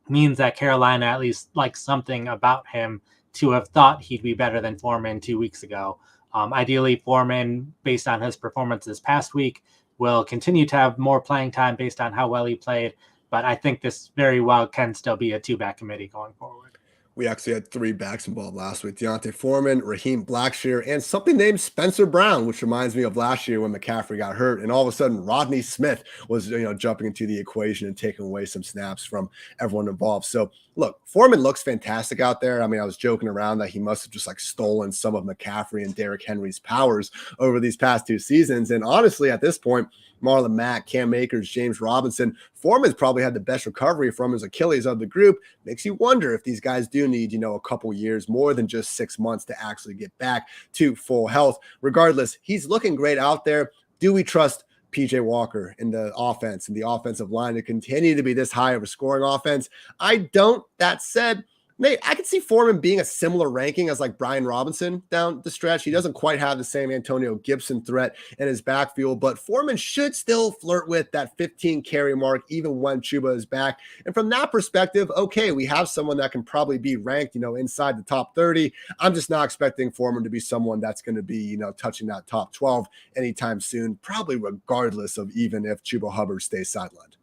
means that Carolina at least likes something about him to have thought he'd be better than Foreman 2 weeks ago. Ideally, Foreman, based on his performance this past week, will continue to have more playing time based on how well he played. But I think this very well can still be a 2-back committee going forward. We actually had 3 backs involved last week: D'Onta Foreman, Raheem Blackshear, and something named Spencer Brown, which reminds me of last year when McCaffrey got hurt. And all of a sudden, Rodney Smith was, jumping into the equation and taking away some snaps from everyone involved. So look, Foreman looks fantastic out there. I mean, I was joking around that he must have just stolen some of McCaffrey and Derrick Henry's powers over these past 2 seasons. And honestly, at this point, Marlon Mack, Cam Akers, James Robinson, Foreman's probably had the best recovery from his Achilles of the group. Makes you wonder if these guys do need, a couple years, more than just 6 months to actually get back to full health. Regardless, he's looking great out there. Do we trust PJ Walker in the offense and the offensive line to continue to be this high of a scoring offense? I don't. That said, Nate, I could see Foreman being a similar ranking as Brian Robinson down the stretch. He doesn't quite have the same Antonio Gibson threat in his backfield, but Foreman should still flirt with that 15 carry mark even when Chuba is back. And from that perspective, okay, we have someone that can probably be ranked, inside the top 30. I'm just not expecting Foreman to be someone that's going to be, touching that top 12 anytime soon, probably regardless of even if Chuba Hubbard stays sidelined.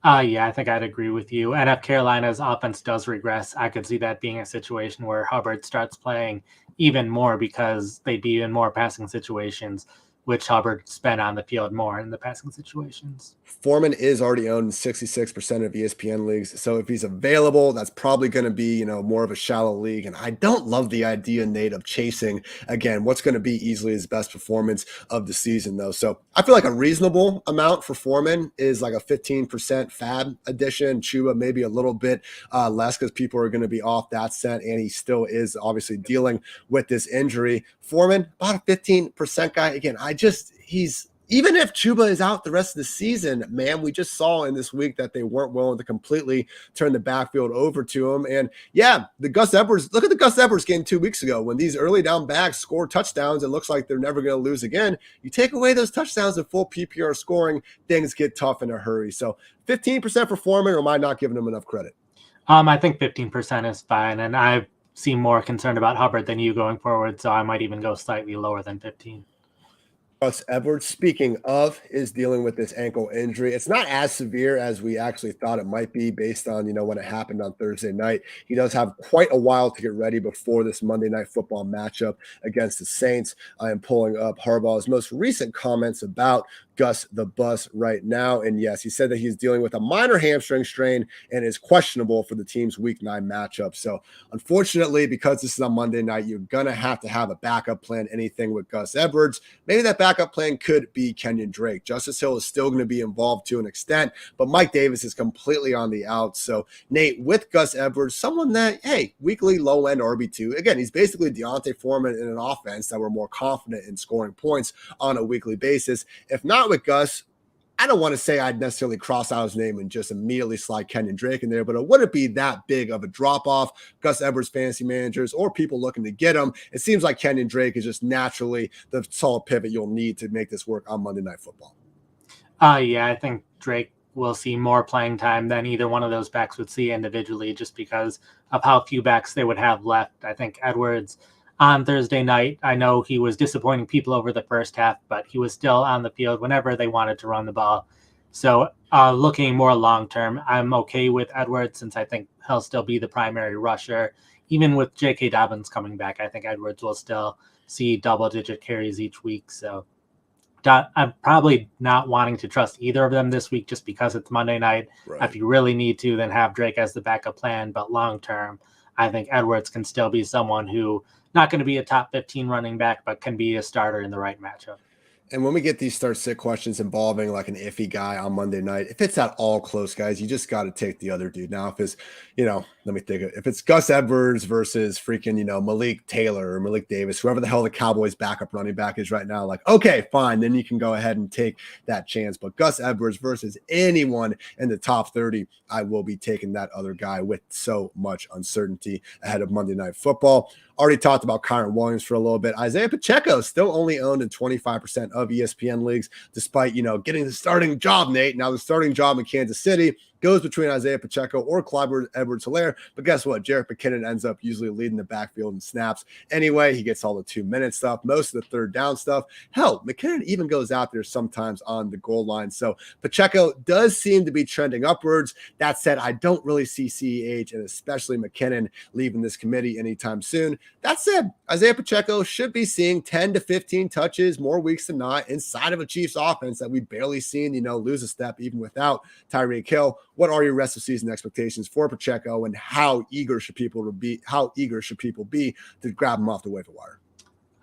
Yeah, I think I'd agree with you. And if Carolina's offense does regress, I could see that being a situation where Hubbard starts playing even more because they'd be in more passing situations, which Hubbard spent on the field more in the passing situations. Foreman is already owned in 66% of ESPN leagues. So if he's available, that's probably going to be, more of a shallow league. And I don't love the idea, Nate, of chasing, again, what's going to be easily his best performance of the season, though. So I feel like a reasonable amount for Foreman is a 15% fab addition. Chuba maybe a little bit less because people are going to be off that set. And he still is obviously dealing with this injury. Foreman, about a 15% guy. Again, he's even if Chuba is out the rest of the season, man, we just saw in this week that they weren't willing to completely turn the backfield over to him. And yeah, look at the Gus Edwards game 2 weeks ago when these early down backs score touchdowns. It looks like they're never going to lose again. You take away those touchdowns in full PPR scoring, things get tough in a hurry. So 15% for Foreman, or am I not giving him enough credit? I think 15% is fine, and I seem more concerned about Hubbard than you going forward, so I might even go slightly lower than 15. Gus Edwards, speaking of, is dealing with this ankle injury. It's not as severe as we actually thought it might be based on, when it happened on Thursday night. He does have quite a while to get ready before this Monday Night Football matchup against the Saints. I am pulling up Harbaugh's most recent comments about Gus the Bus right now. And yes, he said that he's dealing with a minor hamstring strain and is questionable for the team's Week 9 matchup. So unfortunately, because this is on Monday night, you're going to have a backup plan, anything with Gus Edwards. Maybe that backup plan could be Kenyon Drake. Justice Hill is still going to be involved to an extent, but Mike Davis is completely on the out. So Nate, with Gus Edwards, someone that, hey, weekly low-end RB2. Again, he's basically Deontay Foreman in an offense that we're more confident in scoring points on a weekly basis. If not with Gus, I don't want to say I'd necessarily cross out his name and just immediately slide Kenyon Drake in there, but it wouldn't be that big of a drop-off. Gus Edwards fantasy managers or people looking to get him, it seems like Kenyon Drake is just naturally the solid pivot you'll need to make this work on Monday Night Football. Yeah, I think Drake will see more playing time than either one of those backs would see individually just because of how few backs they would have left. I think Edwards on Thursday night, I know he was disappointing people over the first half, but he was still on the field whenever they wanted to run the ball. So looking more long-term, I'm okay with Edwards since I think he'll still be the primary rusher. Even with J.K. Dobbins coming back, I think Edwards will still see double-digit carries each week. So I'm probably not wanting to trust either of them this week just because it's Monday night. Right. If you really need to, then have Drake as the backup plan. But long-term, I think Edwards can still be someone who not going to be a top 15 running back, but can be a starter in the right matchup. And when we get these start-sit questions involving like an iffy guy on Monday night, if it's at all close, guys, you just got to take the other dude. Now, if it's, let me think. If it's Gus Edwards versus freaking, Malik Taylor or Malik Davis, whoever the hell the Cowboys backup running back is right now, like, okay, fine. Then you can go ahead and take that chance. But Gus Edwards versus anyone in the top 30, I will be taking that other guy with so much uncertainty ahead of Monday Night Football. Already talked about Kyron Williams for a little bit. Isaiah Pacheco still only owned in 25% of ESPN leagues, despite, getting the starting job, Nate. Now the starting job in Kansas City goes between Isaiah Pacheco or Clyde Edwards-Helaire. But guess what? Jerick McKinnon ends up usually leading the backfield in snaps. Anyway, he gets all the 2-minute stuff, most of the third down stuff. Hell, McKinnon even goes out there sometimes on the goal line. So Pacheco does seem to be trending upwards. That said, I don't really see CEH and especially McKinnon leaving this committee anytime soon. That said, Isaiah Pacheco should be seeing 10 to 15 touches more weeks than not inside of a Chiefs offense that we've barely seen, lose a step even without Tyreek Hill. What are your rest of season expectations for Pacheco, and how eager should people be to grab him off the waiver wire?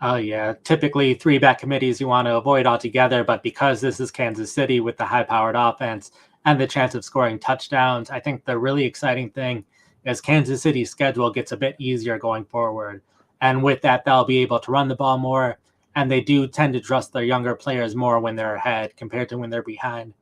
Oh, yeah. Typically, 3-back committees you want to avoid altogether, but because this is Kansas City with the high-powered offense and the chance of scoring touchdowns, I think the really exciting thing is Kansas City's schedule gets a bit easier going forward. And with that, they'll be able to run the ball more, and they do tend to trust their younger players more when they're ahead compared to when they're behind.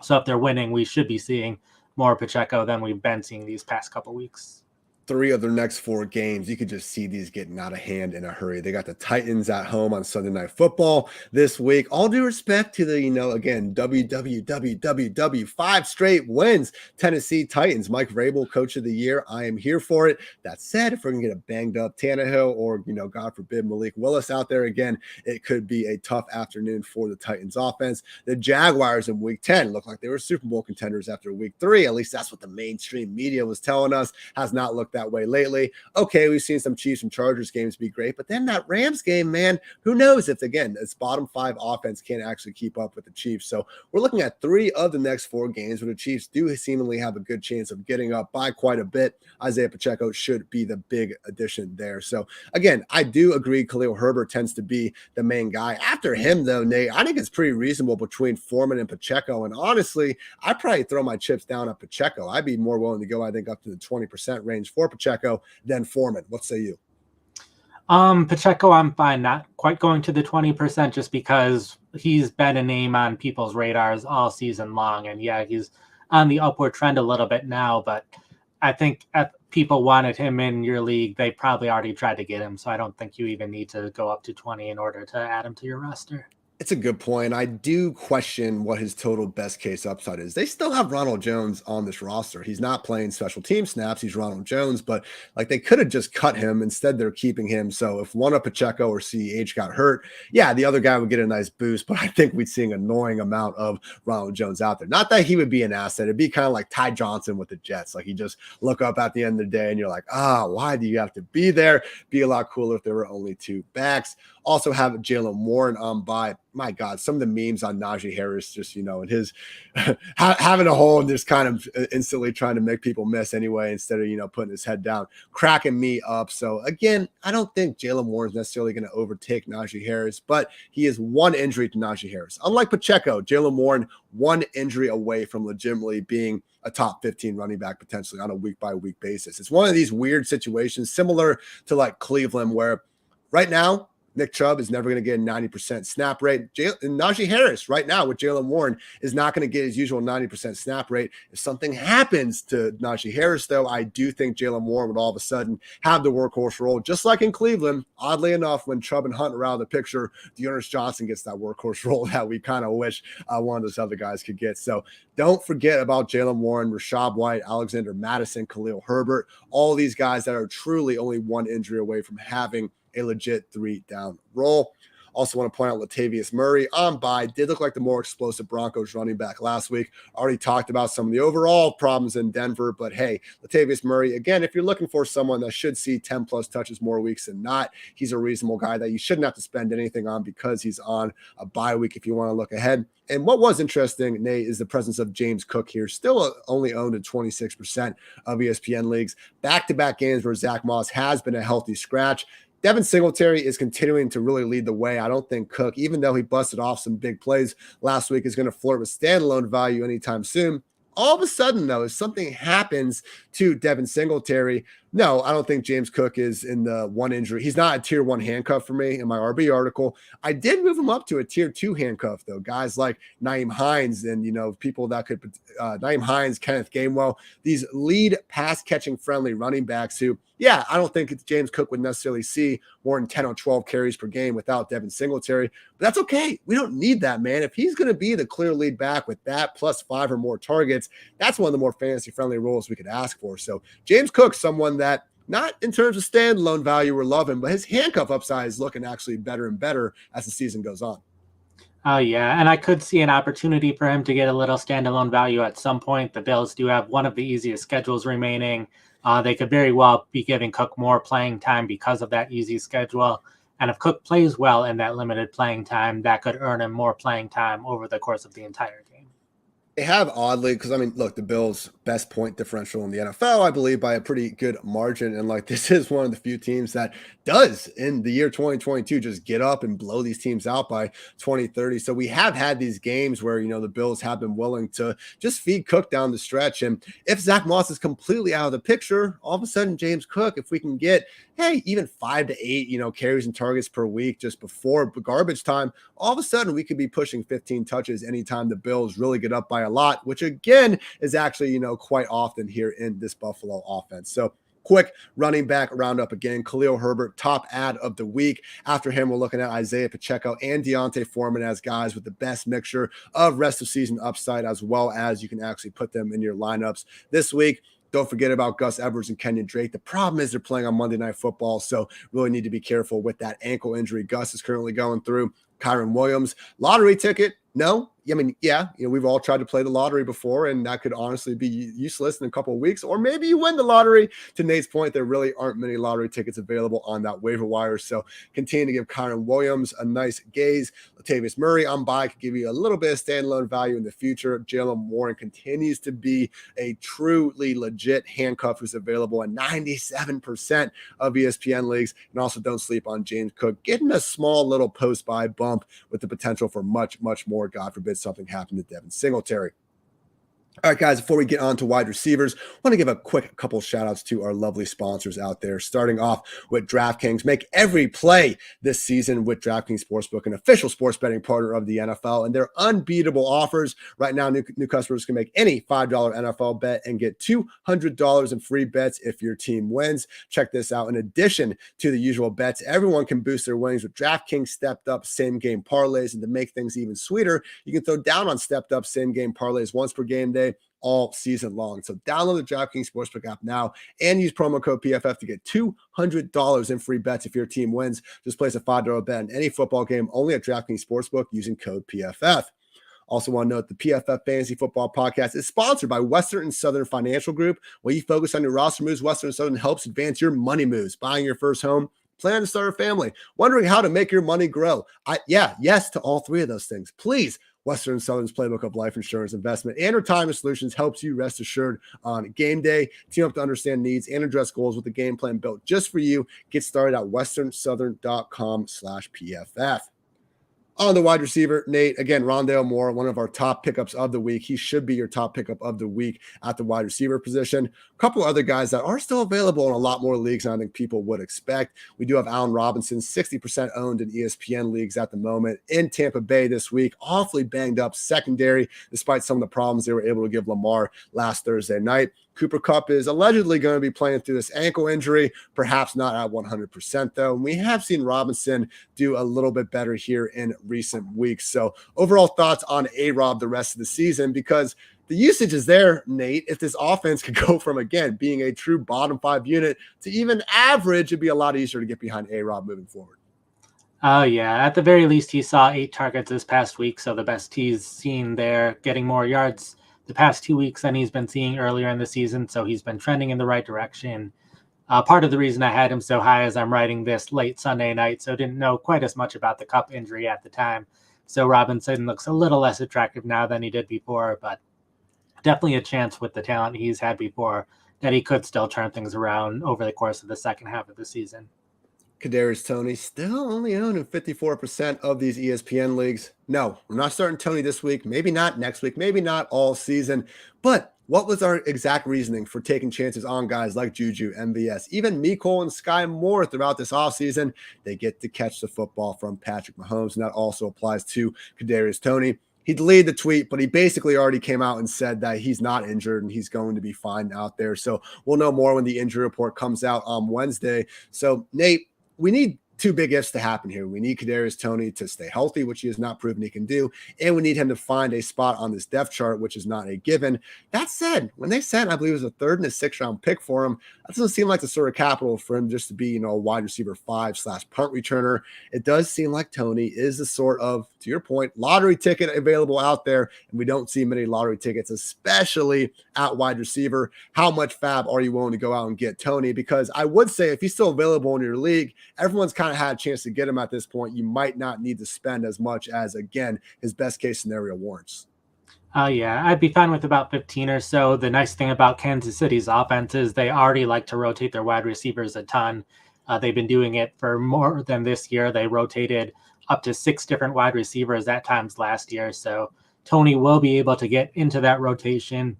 So if they're winning, we should be seeing more Pacheco than we've been seeing these past couple weeks. 3 of their next 4 games, you could just see these getting out of hand in a hurry. They got the Titans at home on Sunday Night Football this week. All due respect to the, again, WWWWW, 5 straight wins, Tennessee Titans. Mike Vrabel, Coach of the Year. I am here for it. That said, if we're going to get a banged up Tannehill or, God forbid, Malik Willis out there again, it could be a tough afternoon for the Titans offense. The Jaguars in Week 10 looked like they were Super Bowl contenders after Week 3. At least that's what the mainstream media was telling us. Has not looked that way lately. Okay, we've seen some Chiefs and Chargers games be great, but then that Rams game, man, who knows if, again, this bottom 5 offense can't actually keep up with the Chiefs. So we're looking at 3 of the next 4 games where the Chiefs do seemingly have a good chance of getting up by quite a bit. Isaiah Pacheco should be the big addition there. So again, I do agree Khalil Herbert tends to be the main guy. After him, though, Nate, I think it's pretty reasonable between Foreman and Pacheco. And honestly, I'd probably throw my chips down at Pacheco. I'd be more willing to go, I think, up to the 20% range for Pacheco than Foreman. What say you? Pacheco, I'm fine. Not quite going to the 20% just because he's been a name on people's radars all season long. And yeah, he's on the upward trend a little bit now, but I think if people wanted him in your league, they probably already tried to get him. So I don't think you even need to go up to 20 in order to add him to your roster. It's a good point. I do question what his total best case upside is. They still have Ronald Jones on this roster. He's not playing special team snaps. He's Ronald Jones, but like they could have just cut him. Instead, they're keeping him. So if one of Pacheco or CEH got hurt, yeah, the other guy would get a nice boost, but I think we'd see an annoying amount of Ronald Jones out there. Not that he would be an asset. It'd be kind of like Ty Johnson with the Jets. Like you just look up at the end of the day and you're like, why do you have to be there? Be a lot cooler if there were only two backs. Also have Jalen Warren on by. My God, some of the memes on Najee Harris, just, and his having a hole and just kind of instantly trying to make people miss anyway, instead of, putting his head down, cracking me up. So again, I don't think Jalen Warren is necessarily going to overtake Najee Harris, but he is one injury to Najee Harris. Unlike Pacheco, Jalen Warren, one injury away from legitimately being a top 15 running back potentially on a week-by-week basis. It's one of these weird situations similar to like Cleveland where right now, Nick Chubb is never going to get a 90% snap rate. Najee Harris right now with Jalen Warren is not going to get his usual 90% snap rate. If something happens to Najee Harris, though, I do think Jalen Warren would all of a sudden have the workhorse role, just like in Cleveland. Oddly enough, when Chubb and Hunt are out of the picture, Dearness Johnson gets that workhorse role that we kind of wish one of those other guys could get. So don't forget about Jalen Warren, Rashad White, Alexander Mattison, Khalil Herbert, all these guys that are truly only one injury away from having a legit 3-down role. Also want to point out Latavius Murray on bye. Did look like the more explosive Broncos running back last week. Already talked about some of the overall problems in Denver, but hey, Latavius Murray, again, if you're looking for someone that should see 10-plus touches more weeks than not, he's a reasonable guy that you shouldn't have to spend anything on because he's on a bye week if you want to look ahead. And what was interesting, Nate, is the presence of James Cook here, still only owned at 26% of ESPN leagues. Back-to-back games where Zach Moss has been a healthy scratch. Devin Singletary is continuing to really lead the way. I don't think Cook, even though he busted off some big plays last week, is going to flirt with standalone value anytime soon. All of a sudden, though, if something happens to Devin Singletary, no, I don't think James Cook is in the one injury. He's not a tier 1 handcuff for me in my RB article. I did move him up to a tier 2 handcuff, though. Guys like Nyheim Hines and, people that could Nyheim Hines, Kenneth Gainwell, these lead pass catching friendly running backs who, yeah, I don't think James Cook would necessarily see more than 10 or 12 carries per game without Devin Singletary, but that's okay. We don't need that, man. If he's going to be the clear lead back with that plus 5 or more targets, that's one of the more fantasy friendly roles we could ask for. So James Cook, someone that not in terms of standalone value we're loving, but his handcuff upside is looking actually better and better as the season goes on. Oh, yeah. And I could see an opportunity for him to get a little standalone value at some point. The Bills do have one of the easiest schedules remaining. They could very well be giving Cook more playing time because of that easy schedule. And if Cook plays well in that limited playing time, that could earn him more playing time over the course of the entire game. They have oddly, because look, the Bills' best point differential in the NFL, I believe, by a pretty good margin. And this is one of the few teams that does in the year 2022 just get up and blow these teams out by 20-30. So we have had these games where, the Bills have been willing to just feed Cook down the stretch. And if Zach Moss is completely out of the picture, all of a sudden, James Cook, if we can get, even 5 to 8, carries and targets per week just before garbage time, all of a sudden we could be pushing 15 touches anytime the Bills really get up by a lot, which again is actually, quite often here in this Buffalo offense. So quick running back roundup again. Khalil Herbert, top ad of the week. After him, we're looking at Isaiah Pacheco and Deontay Foreman as guys with the best mixture of rest of season upside, as well as you can actually put them in your lineups this week. Don't forget about Gus Edwards and Kenyon Drake. The problem is they're playing on Monday Night Football, so really need to be careful with that ankle injury Gus is currently going through. Kyron Williams, lottery ticket? No. We've all tried to play the lottery before, and that could honestly be useless in a couple of weeks. Or maybe you win the lottery. To Nate's point, there really aren't many lottery tickets available on that waiver wire. So continue to give Kyron Williams a nice gaze. Latavius Murray on bye could give you a little bit of standalone value in the future. Jalen Warren continues to be a truly legit handcuff who's available in 97% of ESPN leagues. And also don't sleep on James Cook, getting a small little post-buy bump with the potential for much, much more. God forbid something happened to Devin Singletary. All right, guys, before we get on to wide receivers, I want to give a quick couple shout outs to our lovely sponsors out there, starting off with DraftKings. Make every play this season with DraftKings Sportsbook, an official sports betting partner of the NFL, and their unbeatable offers. Right now, new customers can make any $5 NFL bet and get $200 in free bets if your team wins. Check this out. In addition to the usual bets, everyone can boost their winnings with DraftKings stepped up same game parlays. And to make things even sweeter, you can throw down on stepped up same game parlays once per game day all season long. So download the DraftKings Sportsbook app now and use promo code PFF to get $200 in free bets if your team wins. Just place a $5 bet on any football game only at DraftKings Sportsbook using code PFF. Also want to note the PFF Fantasy Football Podcast is sponsored by Western and Southern Financial Group. While you focus on your roster moves, Western and Southern helps advance your money moves, buying your first home, plan to start a family, wondering how to make your money grow. Yes to all three of those things. Please, Western and Southern's playbook of life insurance, investment, and retirement solutions helps you rest assured on game day. Team up to understand needs and address goals with a game plan built just for you. Get started at westernsouthern.com/PFF. On the wide receiver, Nate, again, Rondale Moore, one of our top pickups of the week. He should be your top pickup of the week at the wide receiver position. A couple other guys that are still available in a lot more leagues than I think people would expect. We do have Allen Robinson, 60% owned in ESPN leagues at the moment in Tampa Bay this week. Awfully banged up secondary, despite some of the problems they were able to give Lamar last Thursday night. Cooper Kupp is allegedly going to be playing through this ankle injury, perhaps not at 100% though. And we have seen Robinson do a little bit better here in recent weeks. So overall thoughts on A-Rob the rest of the season, because the usage is there, Nate. If this offense could go from, again, being a true bottom 5 unit to even average, it'd be a lot easier to get behind A-Rob moving forward. Oh, yeah. At the very least, he saw 8 targets this past week. So the best he's seen there, getting more yards the past 2 weeks than he's been seeing earlier in the season. So he's been trending in the right direction. Part of the reason I had him so high is I'm writing this late Sunday night, so didn't know quite as much about the Kupp injury at the time. So Robinson looks a little less attractive now than he did before, but definitely a chance with the talent he's had before that he could still turn things around over the course of the second half of the season. Kadarius Toney still only owned in 54% of these ESPN leagues. No, we're not starting Toney this week. Maybe not next week. Maybe not all season. But what was our exact reasoning for taking chances on guys like Juju, MVS, even Mecole and Sky Moore throughout this offseason? They get to catch the football from Patrick Mahomes, and that also applies to Kadarius Toney. He deleted the tweet, but he basically already came out and said that he's not injured and he's going to be fine out there. So we'll know more when the injury report comes out on Wednesday. So, Nate, we need 2 big ifs to happen here. We need Kadarius Toney to stay healthy, which he has not proven he can do, and we need him to find a spot on this depth chart, which is not a given. That said, when they sent, I believe it was a 3rd and a 6th round pick for him, that doesn't seem like the sort of capital for him just to be, a wide receiver 5/punt returner. It does seem like Toney is the sort of, to your point, lottery ticket available out there, and we don't see many lottery tickets, especially at wide receiver. How much fab are you willing to go out and get Toney? Because I would say if he's still available in your league, everyone's kind of had a chance to get him at this point. You might not need to spend as much as, again, his best case scenario warrants. Yeah, I'd be fine with about 15 or so. The nice thing about Kansas City's offense is they already like to rotate their wide receivers a ton. They've been doing it for more than this year. They rotated up to 6 different wide receivers at times last year. So Toney will be able to get into that rotation.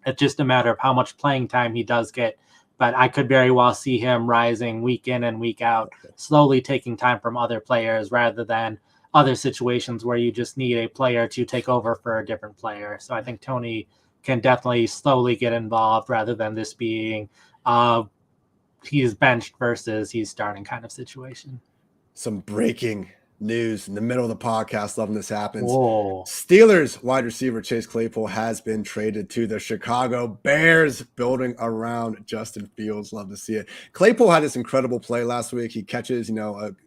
It's just a matter of how much playing time he does get. But I could very well see him rising week in and week out, slowly taking time from other players rather than other situations where you just need a player to take over for a different player. So I think Toney can definitely slowly get involved rather than this being he's benched versus he's starting kind of situation. Some breaking news in the middle of the podcast. Loving this happens. Whoa. Steelers wide receiver Chase Claypool has been traded to the Chicago Bears, building around Justin Fields. Love to see it. Claypool had this incredible play last week. He catches,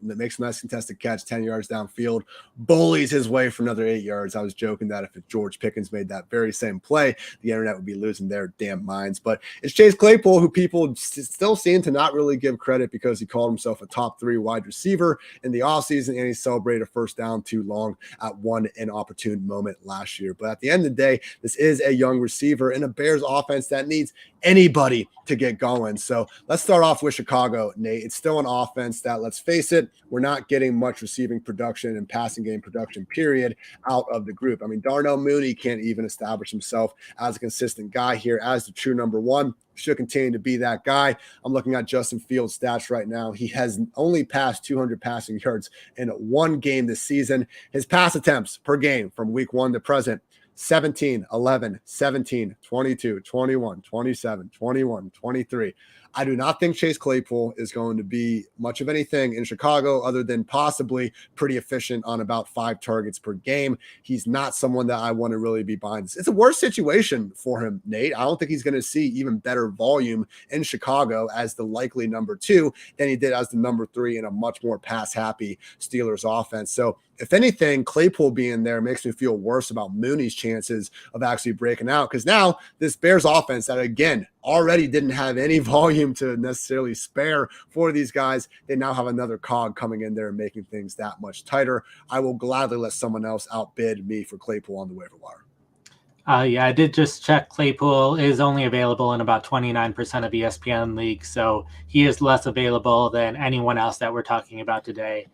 makes a nice contested catch 10 yards downfield, bullies his way for another 8 yards. I was joking that if George Pickens made that very same play, the internet would be losing their damn minds. But it's Chase Claypool, who people still seem to not really give credit because he called himself a top 3 wide receiver in the offseason, and he celebrated a first down too long at one inopportune moment last year. But at the end of the day, this is a young receiver in a Bears offense that needs anybody to get going. So let's start off with Chicago, Nate. It's still an offense that, let's face it, we're not getting much receiving production and passing game production, period, out of the group. I mean, Darnell Mooney can't even establish himself as a consistent guy here as the true number one. Should continue to be that guy. I'm looking at Justin Fields' stats right now. He has only passed 200 passing yards in one game this season. His pass attempts per game from week 1 to present: 17, 11, 17, 22, 21, 27, 21, 23. I do not think Chase Claypool is going to be much of anything in Chicago other than possibly pretty efficient on about 5 targets per game. He's not someone that I want to really be behind. It's a worse situation for him, Nate. I don't think he's going to see even better volume in Chicago as the likely number 2 than he did as the number 3 in a much more pass-happy Steelers offense. So if anything, Claypool being there makes me feel worse about Mooney's chances of actually breaking out, because now this Bears offense that, again, already didn't have any volume to necessarily spare for these guys, they now have another cog coming in there and making things that much tighter. I will gladly let someone else outbid me for Claypool on the waiver wire. Yeah, I did just check. Claypool is only available in about 29% of ESPN leagues, so he is less available than anyone else that we're talking about today.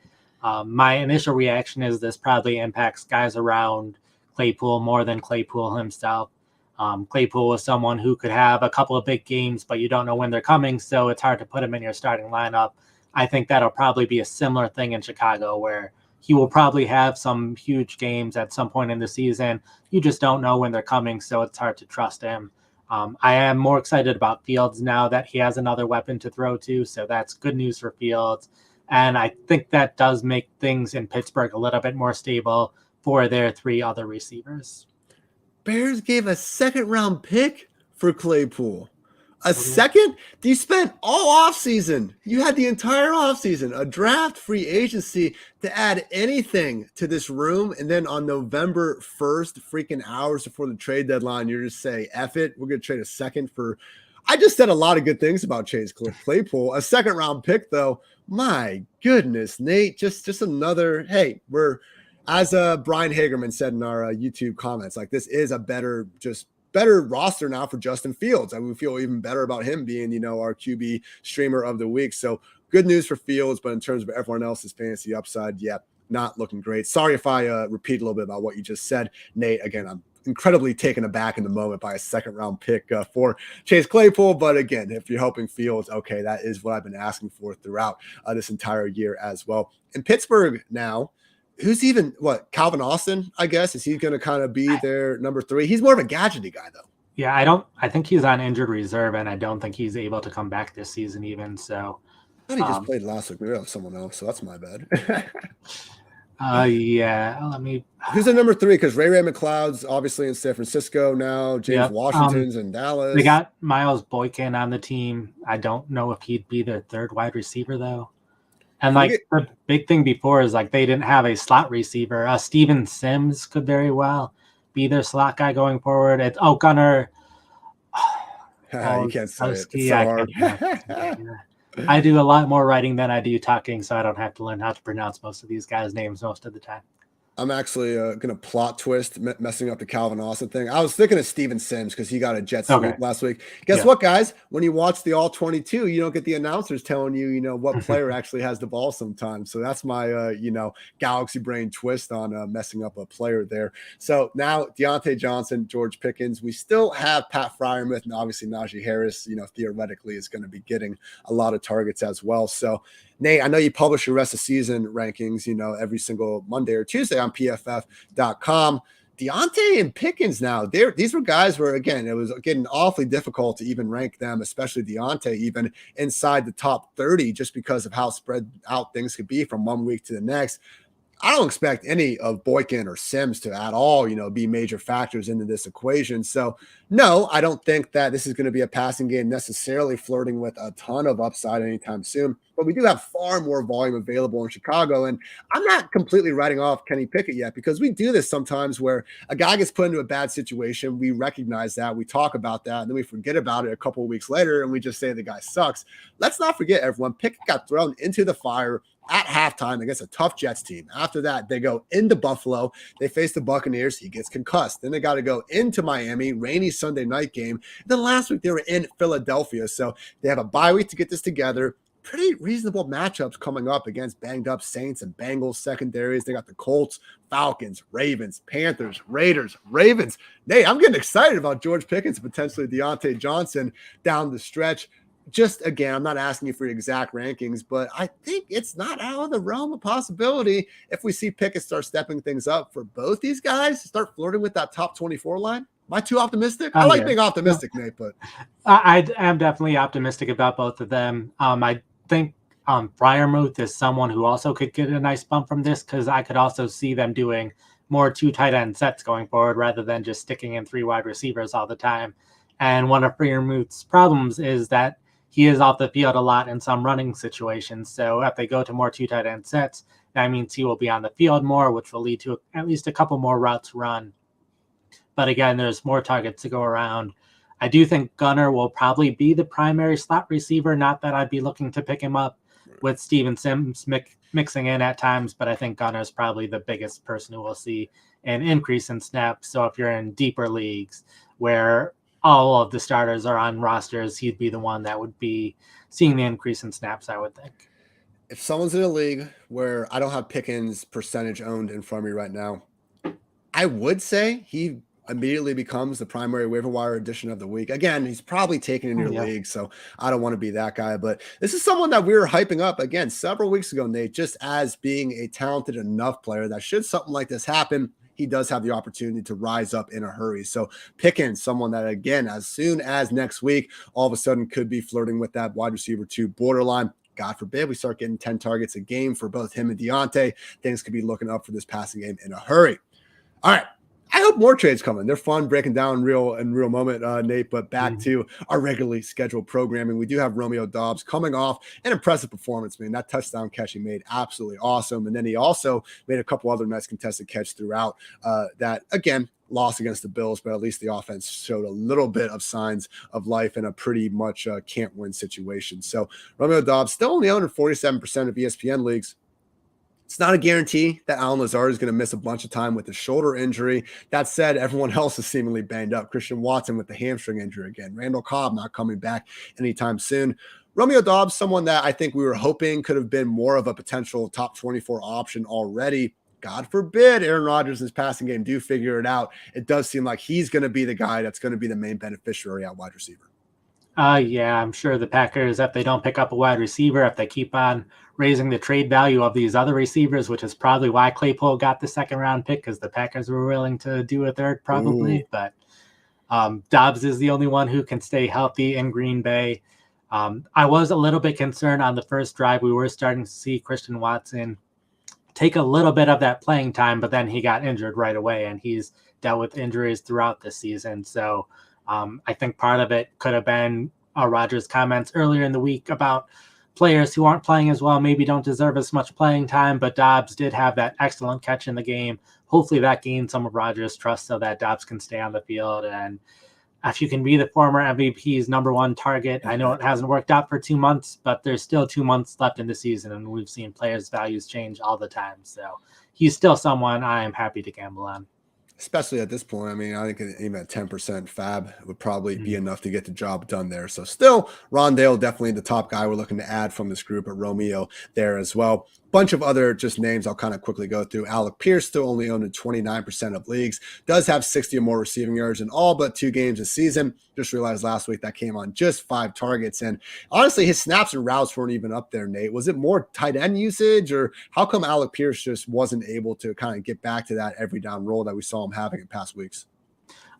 My initial reaction is this probably impacts guys around Claypool more than Claypool himself. Claypool is someone who could have a couple of big games, but you don't know when they're coming, so it's hard to put him in your starting lineup. I think that'll probably be a similar thing in Chicago, where he will probably have some huge games at some point in the season. You just don't know when they're coming, so it's hard to trust him. I am more excited about Fields now that he has another weapon to throw to, so that's good news for Fields. And I think that does make things in Pittsburgh a little bit more stable for their 3 other receivers. Bears gave a second-round pick for Claypool. A second? You spent all offseason. You had the entire offseason, a draft, free agency, to add anything to this room. And then on November 1st, freaking hours before the trade deadline, you're just saying, F it, we're going to trade a second for... I just said a lot of good things about Chase Claypool. A second-round pick, though, my goodness, Nate, just another... Hey, we're... As Brian Hagerman said in our YouTube comments, like, this is a better roster now for Justin Fields. I would feel even better about him being, our QB streamer of the week. So good news for Fields, but in terms of everyone else's fantasy upside, yeah, not looking great. Sorry if I repeat a little bit about what you just said, Nate. Again, I'm incredibly taken aback in the moment by a second-round pick for Chase Claypool. But again, if you're helping Fields, okay, that is what I've been asking for throughout this entire year as well. In Pittsburgh now, who's even Calvin Austin, I guess? Is he going to kind of be their number 3? He's more of a gadgety guy, though. Yeah, I think he's on injured reserve, and I don't think he's able to come back this season even. So I thought he just played last week. Maybe I have someone else, so that's my bad. Yeah. Let me. Who's the number 3? Because Ray McLeod's obviously in San Francisco now. James Washington's in Dallas. They got Miles Boykin on the team. I don't know if he'd be their 3rd wide receiver, though. And the big thing before is they didn't have a slot receiver. Steven Sims could very well be their slot guy going forward. It's Gunnar. You can't say it. It's so hard. I do a lot more writing than I do talking, so I don't have to learn how to pronounce most of these guys' names most of the time. I'm actually going to plot twist messing up the Calvin Austin thing. I was thinking of Steven Sims because he got a jet sweep last week. Guess what, guys? When you watch the All 22, you don't get the announcers telling you, what player actually has the ball sometimes. So that's my, galaxy brain twist on messing up a player there. So now Deontay Johnson, George Pickens. We still have Pat Freiermuth, and obviously Najee Harris, theoretically is going to be getting a lot of targets as well. So Nate, I know you publish your rest of season rankings, every single Monday or Tuesday on PFF.com. Deontay and Pickens now, these were guys where, again, it was getting awfully difficult to even rank them, especially Deontay, even inside the top 30, just because of how spread out things could be from one week to the next. I don't expect any of Boykin or Sims to at all, be major factors into this equation. So, no, I don't think that this is going to be a passing game necessarily flirting with a ton of upside anytime soon. But we do have far more volume available in Chicago. And I'm not completely writing off Kenny Pickett yet, because we do this sometimes where a guy gets put into a bad situation. We recognize that. We talk about that. And then we forget about it a couple of weeks later and we just say the guy sucks. Let's not forget, everyone, Pickett got thrown into the fire at halftime against a tough Jets team. After that, they go into Buffalo. They face the Buccaneers. He gets concussed. Then they got to go into Miami, rainy Sunday night game. And then last week, they were in Philadelphia. So they have a bye week to get this together. Pretty reasonable matchups coming up against banged up Saints and Bengals secondaries. They got the Colts, Falcons, Ravens, Panthers, Raiders, Ravens. Nate, I'm getting excited about George Pickens, potentially Deontay Johnson down the stretch. Just again, I'm not asking you for exact rankings, but I think it's not out of the realm of possibility if we see Pickett start stepping things up for both these guys, start flirting with that top 24 line. Am I too optimistic? I like being optimistic, Nate, but I am definitely optimistic about both of them. I think Freiermuth is someone who also could get a nice bump from this, because I could also see them doing more 2 tight end sets going forward rather than just sticking in 3 wide receivers all the time. And one of Freiermuth's problems is that he is off the field a lot in some running situations. So if they go to more 2 tight end sets, that means he will be on the field more, which will lead to at least a couple more routes run. But again, there's more targets to go around. I do think Gunner will probably be the primary slot receiver. Not that I'd be looking to pick him up with Steven Sims mixing in at times, but I think Gunner is probably the biggest person who will see an increase in snaps. So if you're in deeper leagues where all of the starters are on rosters, he'd be the one that would be seeing the increase in snaps, I would think. If someone's in a league where I don't have Pickens percentage owned in front of me right now, I would say he immediately becomes the primary waiver wire addition of the week. Again, he's probably taken in your league, so I don't want to be that guy. But this is someone that we were hyping up, again, several weeks ago, Nate, just as being a talented enough player that should something like this happen, he does have the opportunity to rise up in a hurry. So Pickens, someone that, again, as soon as next week, all of a sudden could be flirting with that wide receiver 2 borderline. God forbid we start getting 10 targets a game for both him and Deontay. Things could be looking up for this passing game in a hurry. All right. I hope more trades coming. They're fun breaking down real moment, Nate, but back to our regularly scheduled programming. We do have Romeo Doubs coming off an impressive performance, man. That touchdown catch he made, absolutely awesome. And then he also made a couple other nice contested catches throughout that, again, lost against the Bills, but at least the offense showed a little bit of signs of life in a pretty much can't win situation. So Romeo Doubs still only owned in 47% of ESPN leagues. It's not a guarantee that Allen Lazard is going to miss a bunch of time with a shoulder injury. That said, everyone else is seemingly banged up. Christian Watson with the hamstring injury again. Randall Cobb not coming back anytime soon. Romeo Doubs, someone that I think we were hoping could have been more of a potential top 24 option already. God forbid Aaron Rodgers in his passing game do figure it out. It does seem like he's going to be the guy that's going to be the main beneficiary at wide receiver. Yeah, I'm sure the Packers, if they don't pick up a wide receiver, if they keep on raising the trade value of these other receivers, which is probably why Claypool got the 2nd round pick, because the Packers were willing to do a 3rd probably. Ooh. But Doubs is the only one who can stay healthy in Green Bay. I was a little bit concerned on the first drive. We were starting to see Christian Watson take a little bit of that playing time, but then he got injured right away, and he's dealt with injuries throughout the season. So I think part of it could have been Rodgers' comments earlier in the week about players who aren't playing as well, maybe don't deserve as much playing time, but Doubs did have that excellent catch in the game. Hopefully that gained some of Rodgers' trust so that Doubs can stay on the field. And if you can be the former MVP's number 1 target, I know it hasn't worked out for 2 months, but there's still 2 months left in the season, and we've seen players' values change all the time. So he's still someone I am happy to gamble on. Especially at this point. I mean, I think even at 10% fab would probably be enough to get the job done there. So still, Rondale, definitely the top guy we're looking to add from this group, but Romeo there as well. Bunch of other just names I'll kind of quickly go through. Alec Pierce still only owned in 29% of leagues, does have 60 or more receiving yards in all but 2 games this season. Just realized last week that came on just 5 targets. And honestly, his snaps and routes weren't even up there, Nate. Was it more tight end usage, or how come Alec Pierce just wasn't able to kind of get back to that every down role that we saw him having in past weeks?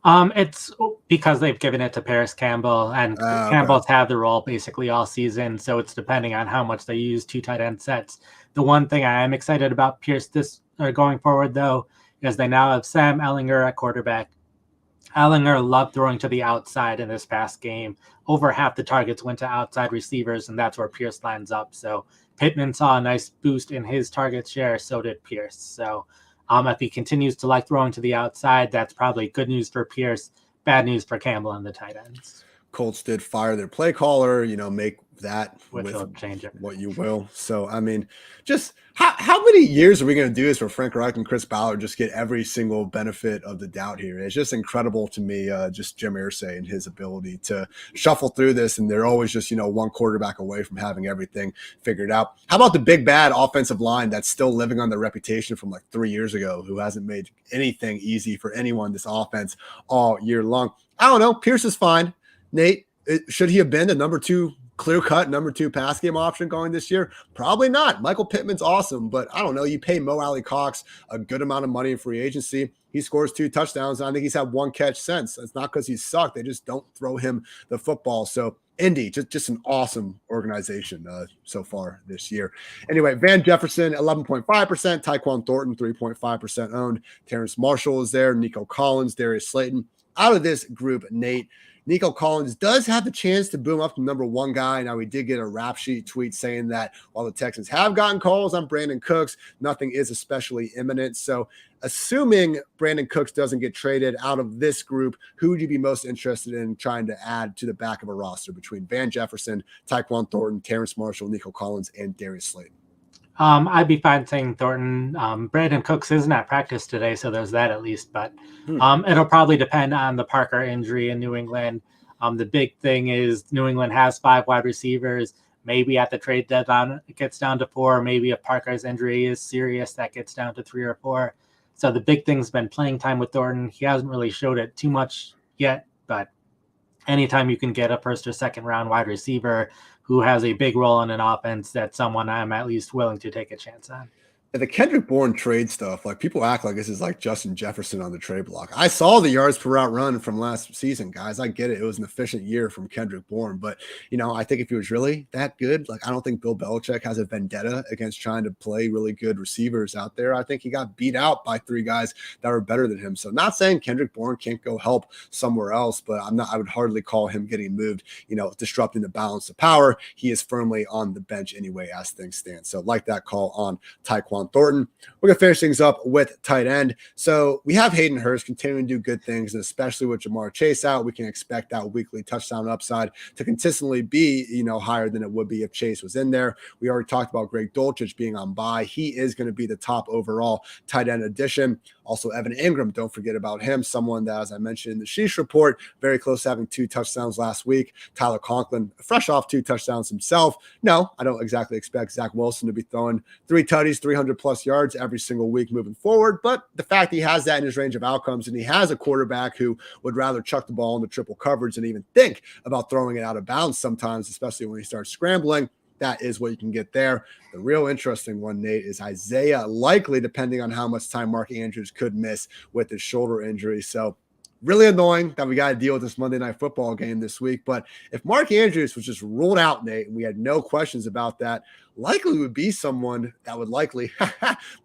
It's because they've given it to Paris Campbell, and Campbell's had the role basically all season. So it's depending on how much they use 2 tight end sets. The one thing I am excited about Pierce going forward, though, is they now have Sam Ehlinger at quarterback. Ehlinger loved throwing to the outside in this past game. Over half the targets went to outside receivers, and that's where Pierce lines up. So Pittman saw a nice boost in his target share, so did Pierce. So if he continues to like throwing to the outside, that's probably good news for Pierce, bad news for Campbell and the tight ends. Colts did fire their play caller, make that Which with will change it. what you will. So, I mean, just how many years are we going to do this where Frank Reich and Chris Ballard just get every single benefit of the doubt here? It's just incredible to me, just Jim Irsay and his ability to shuffle through this. And they're always just, one quarterback away from having everything figured out. How about the big bad offensive line that's still living on their reputation from like 3 years ago, who hasn't made anything easy for anyone this offense all year long? I don't know. Pierce is fine. Nate, should he have been the clear-cut number two pass game option going this year? Probably not. Michael Pittman's awesome, but I don't know. You pay Mo Alley Cox a good amount of money in free agency. He scores 2 touchdowns, and I think he's had 1 catch since. It's not because he's sucked. They just don't throw him the football. So Indy, just an awesome organization so far this year. Anyway, Van Jefferson, 11.5%. Tyquan Thornton, 3.5% owned. Terrence Marshall is there. Nico Collins, Darius Slayton. Out of this group, Nate, Nico Collins does have the chance to boom up to number 1 guy. Now, we did get a rap sheet tweet saying that while the Texans have gotten calls on Brandon Cooks, nothing is especially imminent. So assuming Brandon Cooks doesn't get traded out of this group, who would you be most interested in trying to add to the back of a roster between Van Jefferson, Tyquan Thornton, Terrence Marshall, Nico Collins, and Darius Slayton? I'd be fine saying Thornton. Brandon Cooks isn't at practice today, so there's that at least. But it'll probably depend on the Parker injury in New England. The big thing is New England has 5 wide receivers. Maybe at the trade deadline it gets down to 4. Maybe if Parker's injury is serious, that gets down to 3 or 4. So the big thing's been playing time with Thornton. He hasn't really showed it too much yet, but anytime you can get a first or second round wide receiver who has a big role in an offense, that's someone I'm at least willing to take a chance on. The Kendrick Bourne trade stuff, like people act like this is like Justin Jefferson on the trade block. I saw the yards per route run from last season, guys. I get it. It was an efficient year from Kendrick Bourne. But, I think if he was really that good, I don't think Bill Belichick has a vendetta against trying to play really good receivers out there. I think he got beat out by 3 guys that were better than him. So not saying Kendrick Bourne can't go help somewhere else, but I would hardly call him getting moved, disrupting the balance of power. He is firmly on the bench anyway as things stand. So like that call on Tyquan Thornton. We're going to finish things up with tight end. So we have Hayden Hurst continuing to do good things, and especially with Jamar Chase out, we can expect that weekly touchdown upside to consistently be, higher than it would be if Chase was in there. We already talked about Greg Dulcich being on bye. He is going to be the top overall tight end addition. Also, Evan Ingram, don't forget about him. Someone that, as I mentioned in the Sheesh Report, very close to having 2 touchdowns last week. Tyler Conklin, fresh off 2 touchdowns himself. No, I don't exactly expect Zach Wilson to be throwing 3 tutties, 300-plus yards every single week moving forward. But the fact he has that in his range of outcomes, and he has a quarterback who would rather chuck the ball into triple coverage than even think about throwing it out of bounds sometimes, especially when he starts scrambling. That is what you can get there. The real interesting one, Nate, is Isaiah, likely depending on how much time Mark Andrews could miss with his shoulder injury. So really annoying that we got to deal with this Monday Night Football game this week. But if Mark Andrews was just ruled out, Nate, and we had no questions about that, likely would be someone that would likely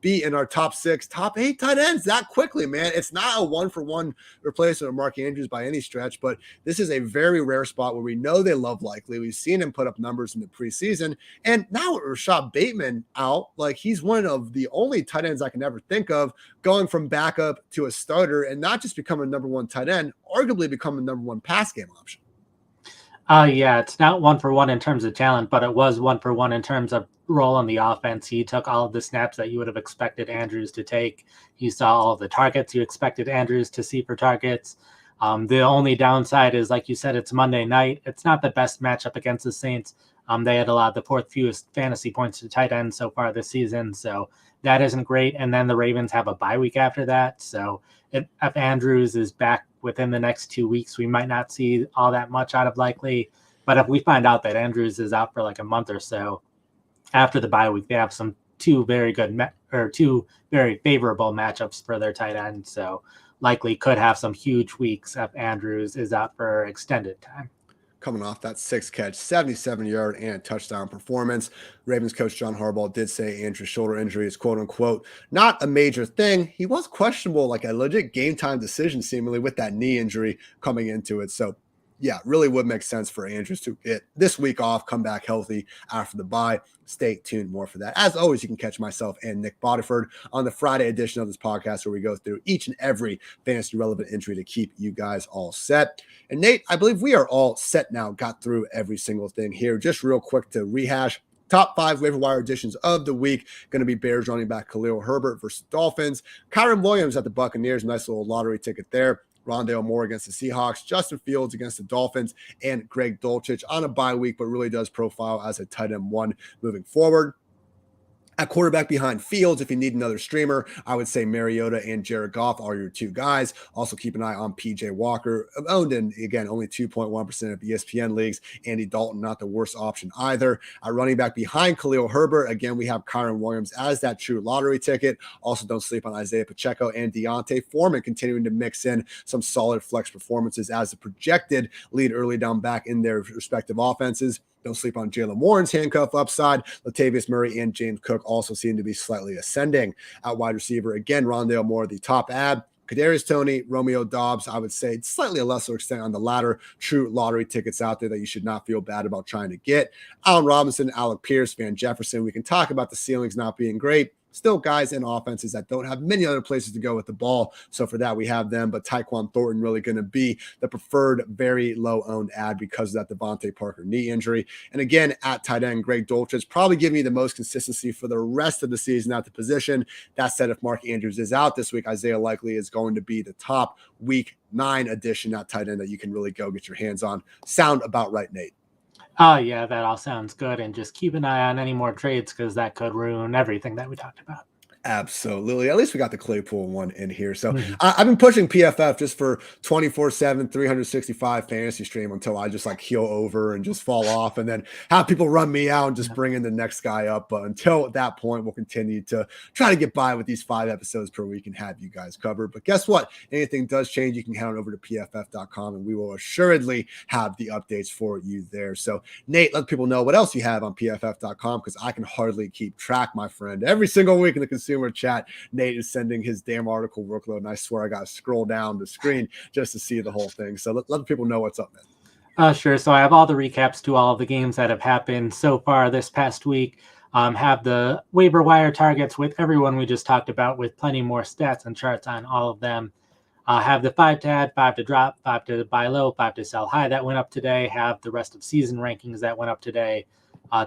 be in our top 6, top 8 tight ends that quickly, man. It's not a 1-for-1 replacement of Mark Andrews by any stretch, but this is a very rare spot where we know they love Likely. We've seen him put up numbers in the preseason, and now with Rashad Bateman out, he's one of the only tight ends I can ever think of going from backup to a starter and not just become a number 1 tight end, arguably become a number 1 pass game option. Yeah, it's not 1-for-1 in terms of talent, but it was 1-for-1 in terms of role on the offense. He took all of the snaps that you would have expected Andrews to take. You saw all of the targets you expected Andrews to see for targets. The only downside is, like you said, it's Monday night. It's not the best matchup against the Saints. They had allowed the 4th fewest fantasy points to tight ends so far this season, so that isn't great. And then the Ravens have a bye week after that. So if Andrews is back within the next 2 weeks, we might not see all that much out of Likely. But if we find out that Andrews is out for a month or so after the bye week, they have some 2 very good 2 very favorable matchups for their tight end. So Likely could have some huge weeks if Andrews is out for extended time. Coming off that 6-catch, 77-yard and touchdown performance. Ravens coach John Harbaugh did say Andrew's shoulder injury is quote-unquote not a major thing. He was questionable, a legit game-time decision seemingly with that knee injury coming into it. So yeah, really would make sense for Andrews to get this week off, come back healthy after the bye. Stay tuned more for that. As always, you can catch myself and Nick Boddiford on the Friday edition of this podcast where we go through each and every fantasy relevant entry to keep you guys all set. And Nate, I believe we are all set now, got through every single thing here. Just real quick to rehash. Top 5 waiver wire additions of the week. Going to be Bears running back Khalil Herbert versus Dolphins. Kyron Williams at the Buccaneers. Nice little lottery ticket there. Rondale Moore against the Seahawks, Justin Fields against the Dolphins, and Greg Dulcich on a bye week, but really does profile as a tight end 1 moving forward. At quarterback behind Fields, if you need another streamer, I would say Mariota and Jared Goff are your 2 guys. Also keep an eye on PJ Walker, owned in, again, only 2.1% of ESPN leagues. Andy Dalton, not the worst option either. At running back behind Khalil Herbert, again, we have Kyron Williams as that true lottery ticket. Also don't sleep on Isaiah Pacheco and Deontay Foreman, continuing to mix in some solid flex performances as the projected lead early down back in their respective offenses. Don't sleep on Jaylen Warren's handcuff upside. Latavius Murray and James Cook also seem to be slightly ascending. At wide receiver, again, Rondale Moore, the top ad. Kadarius Toney, Romeo Doubs, I would say slightly a lesser extent on the latter. True lottery tickets out there that you should not feel bad about trying to get. Allen Robinson, Alec Pierce, Van Jefferson. We can talk about the ceilings not being great. Still guys in offenses that don't have many other places to go with the ball. So for that, we have them. But Tyquan Thornton really going to be the preferred, very low-owned ad because of that Devontae Parker knee injury. And again, at tight end, Greg Dulcich probably giving me the most consistency for the rest of the season at the position. That said, if Mark Andrews is out this week, Isaiah likely is going to be the top week 9 addition at tight end that you can really go get your hands on. Sound about right, Nate? Oh, yeah, that all sounds good. And just keep an eye on any more trades because that could ruin everything that we talked about. Absolutely. At least we got the Claypool one in here. So I've been pushing PFF just for 24/7, 365 fantasy stream until I just like heel over and just fall off and then have people run me out and just bring in the next guy up. But until that point, we'll continue to try to get by with these 5 episodes per week and have you guys covered. But guess what? Anything does change, you can head on over to pff.com and we will assuredly have the updates for you there. So Nate, let people know what else you have on pff.com because I can hardly keep track, my friend. Every single week in the consumer chat, Nate is sending his damn article workload, and I swear I got to scroll down the screen just to see the whole thing. So let people know what's up, man. Sure. So I have all the recaps to all of the games that have happened so far this past week. Have the waiver wire targets with everyone we just talked about with plenty more stats and charts on all of them. Have the 5 to add, 5 to drop, 5 to buy low, 5 to sell high that went up today. Have the rest of season rankings that went up today.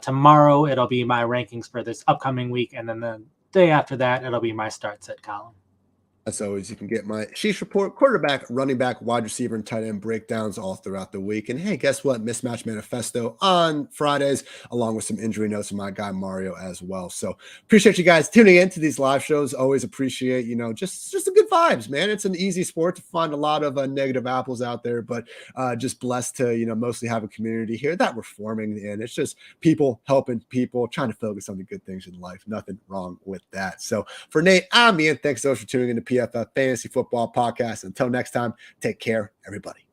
Tomorrow, it'll be my rankings for this upcoming week. And then the day after that, it'll be my start set column. As always, you can get my Sheesh Report, quarterback, running back, wide receiver, and tight end breakdowns all throughout the week. And hey, guess what? Mismatch Manifesto on Fridays, along with some injury notes from my guy Mario as well. So appreciate you guys tuning in to these live shows. Always appreciate, just the good vibes, man. It's an easy sport to find a lot of negative apples out there, but just blessed to, mostly have a community here that we're forming. And it's just people helping people, trying to focus on the good things in life. Nothing wrong with that. So for Nate, I'm Ian. Thanks so much for tuning in to PFF Fantasy Football Podcast. Until next time, take care, everybody.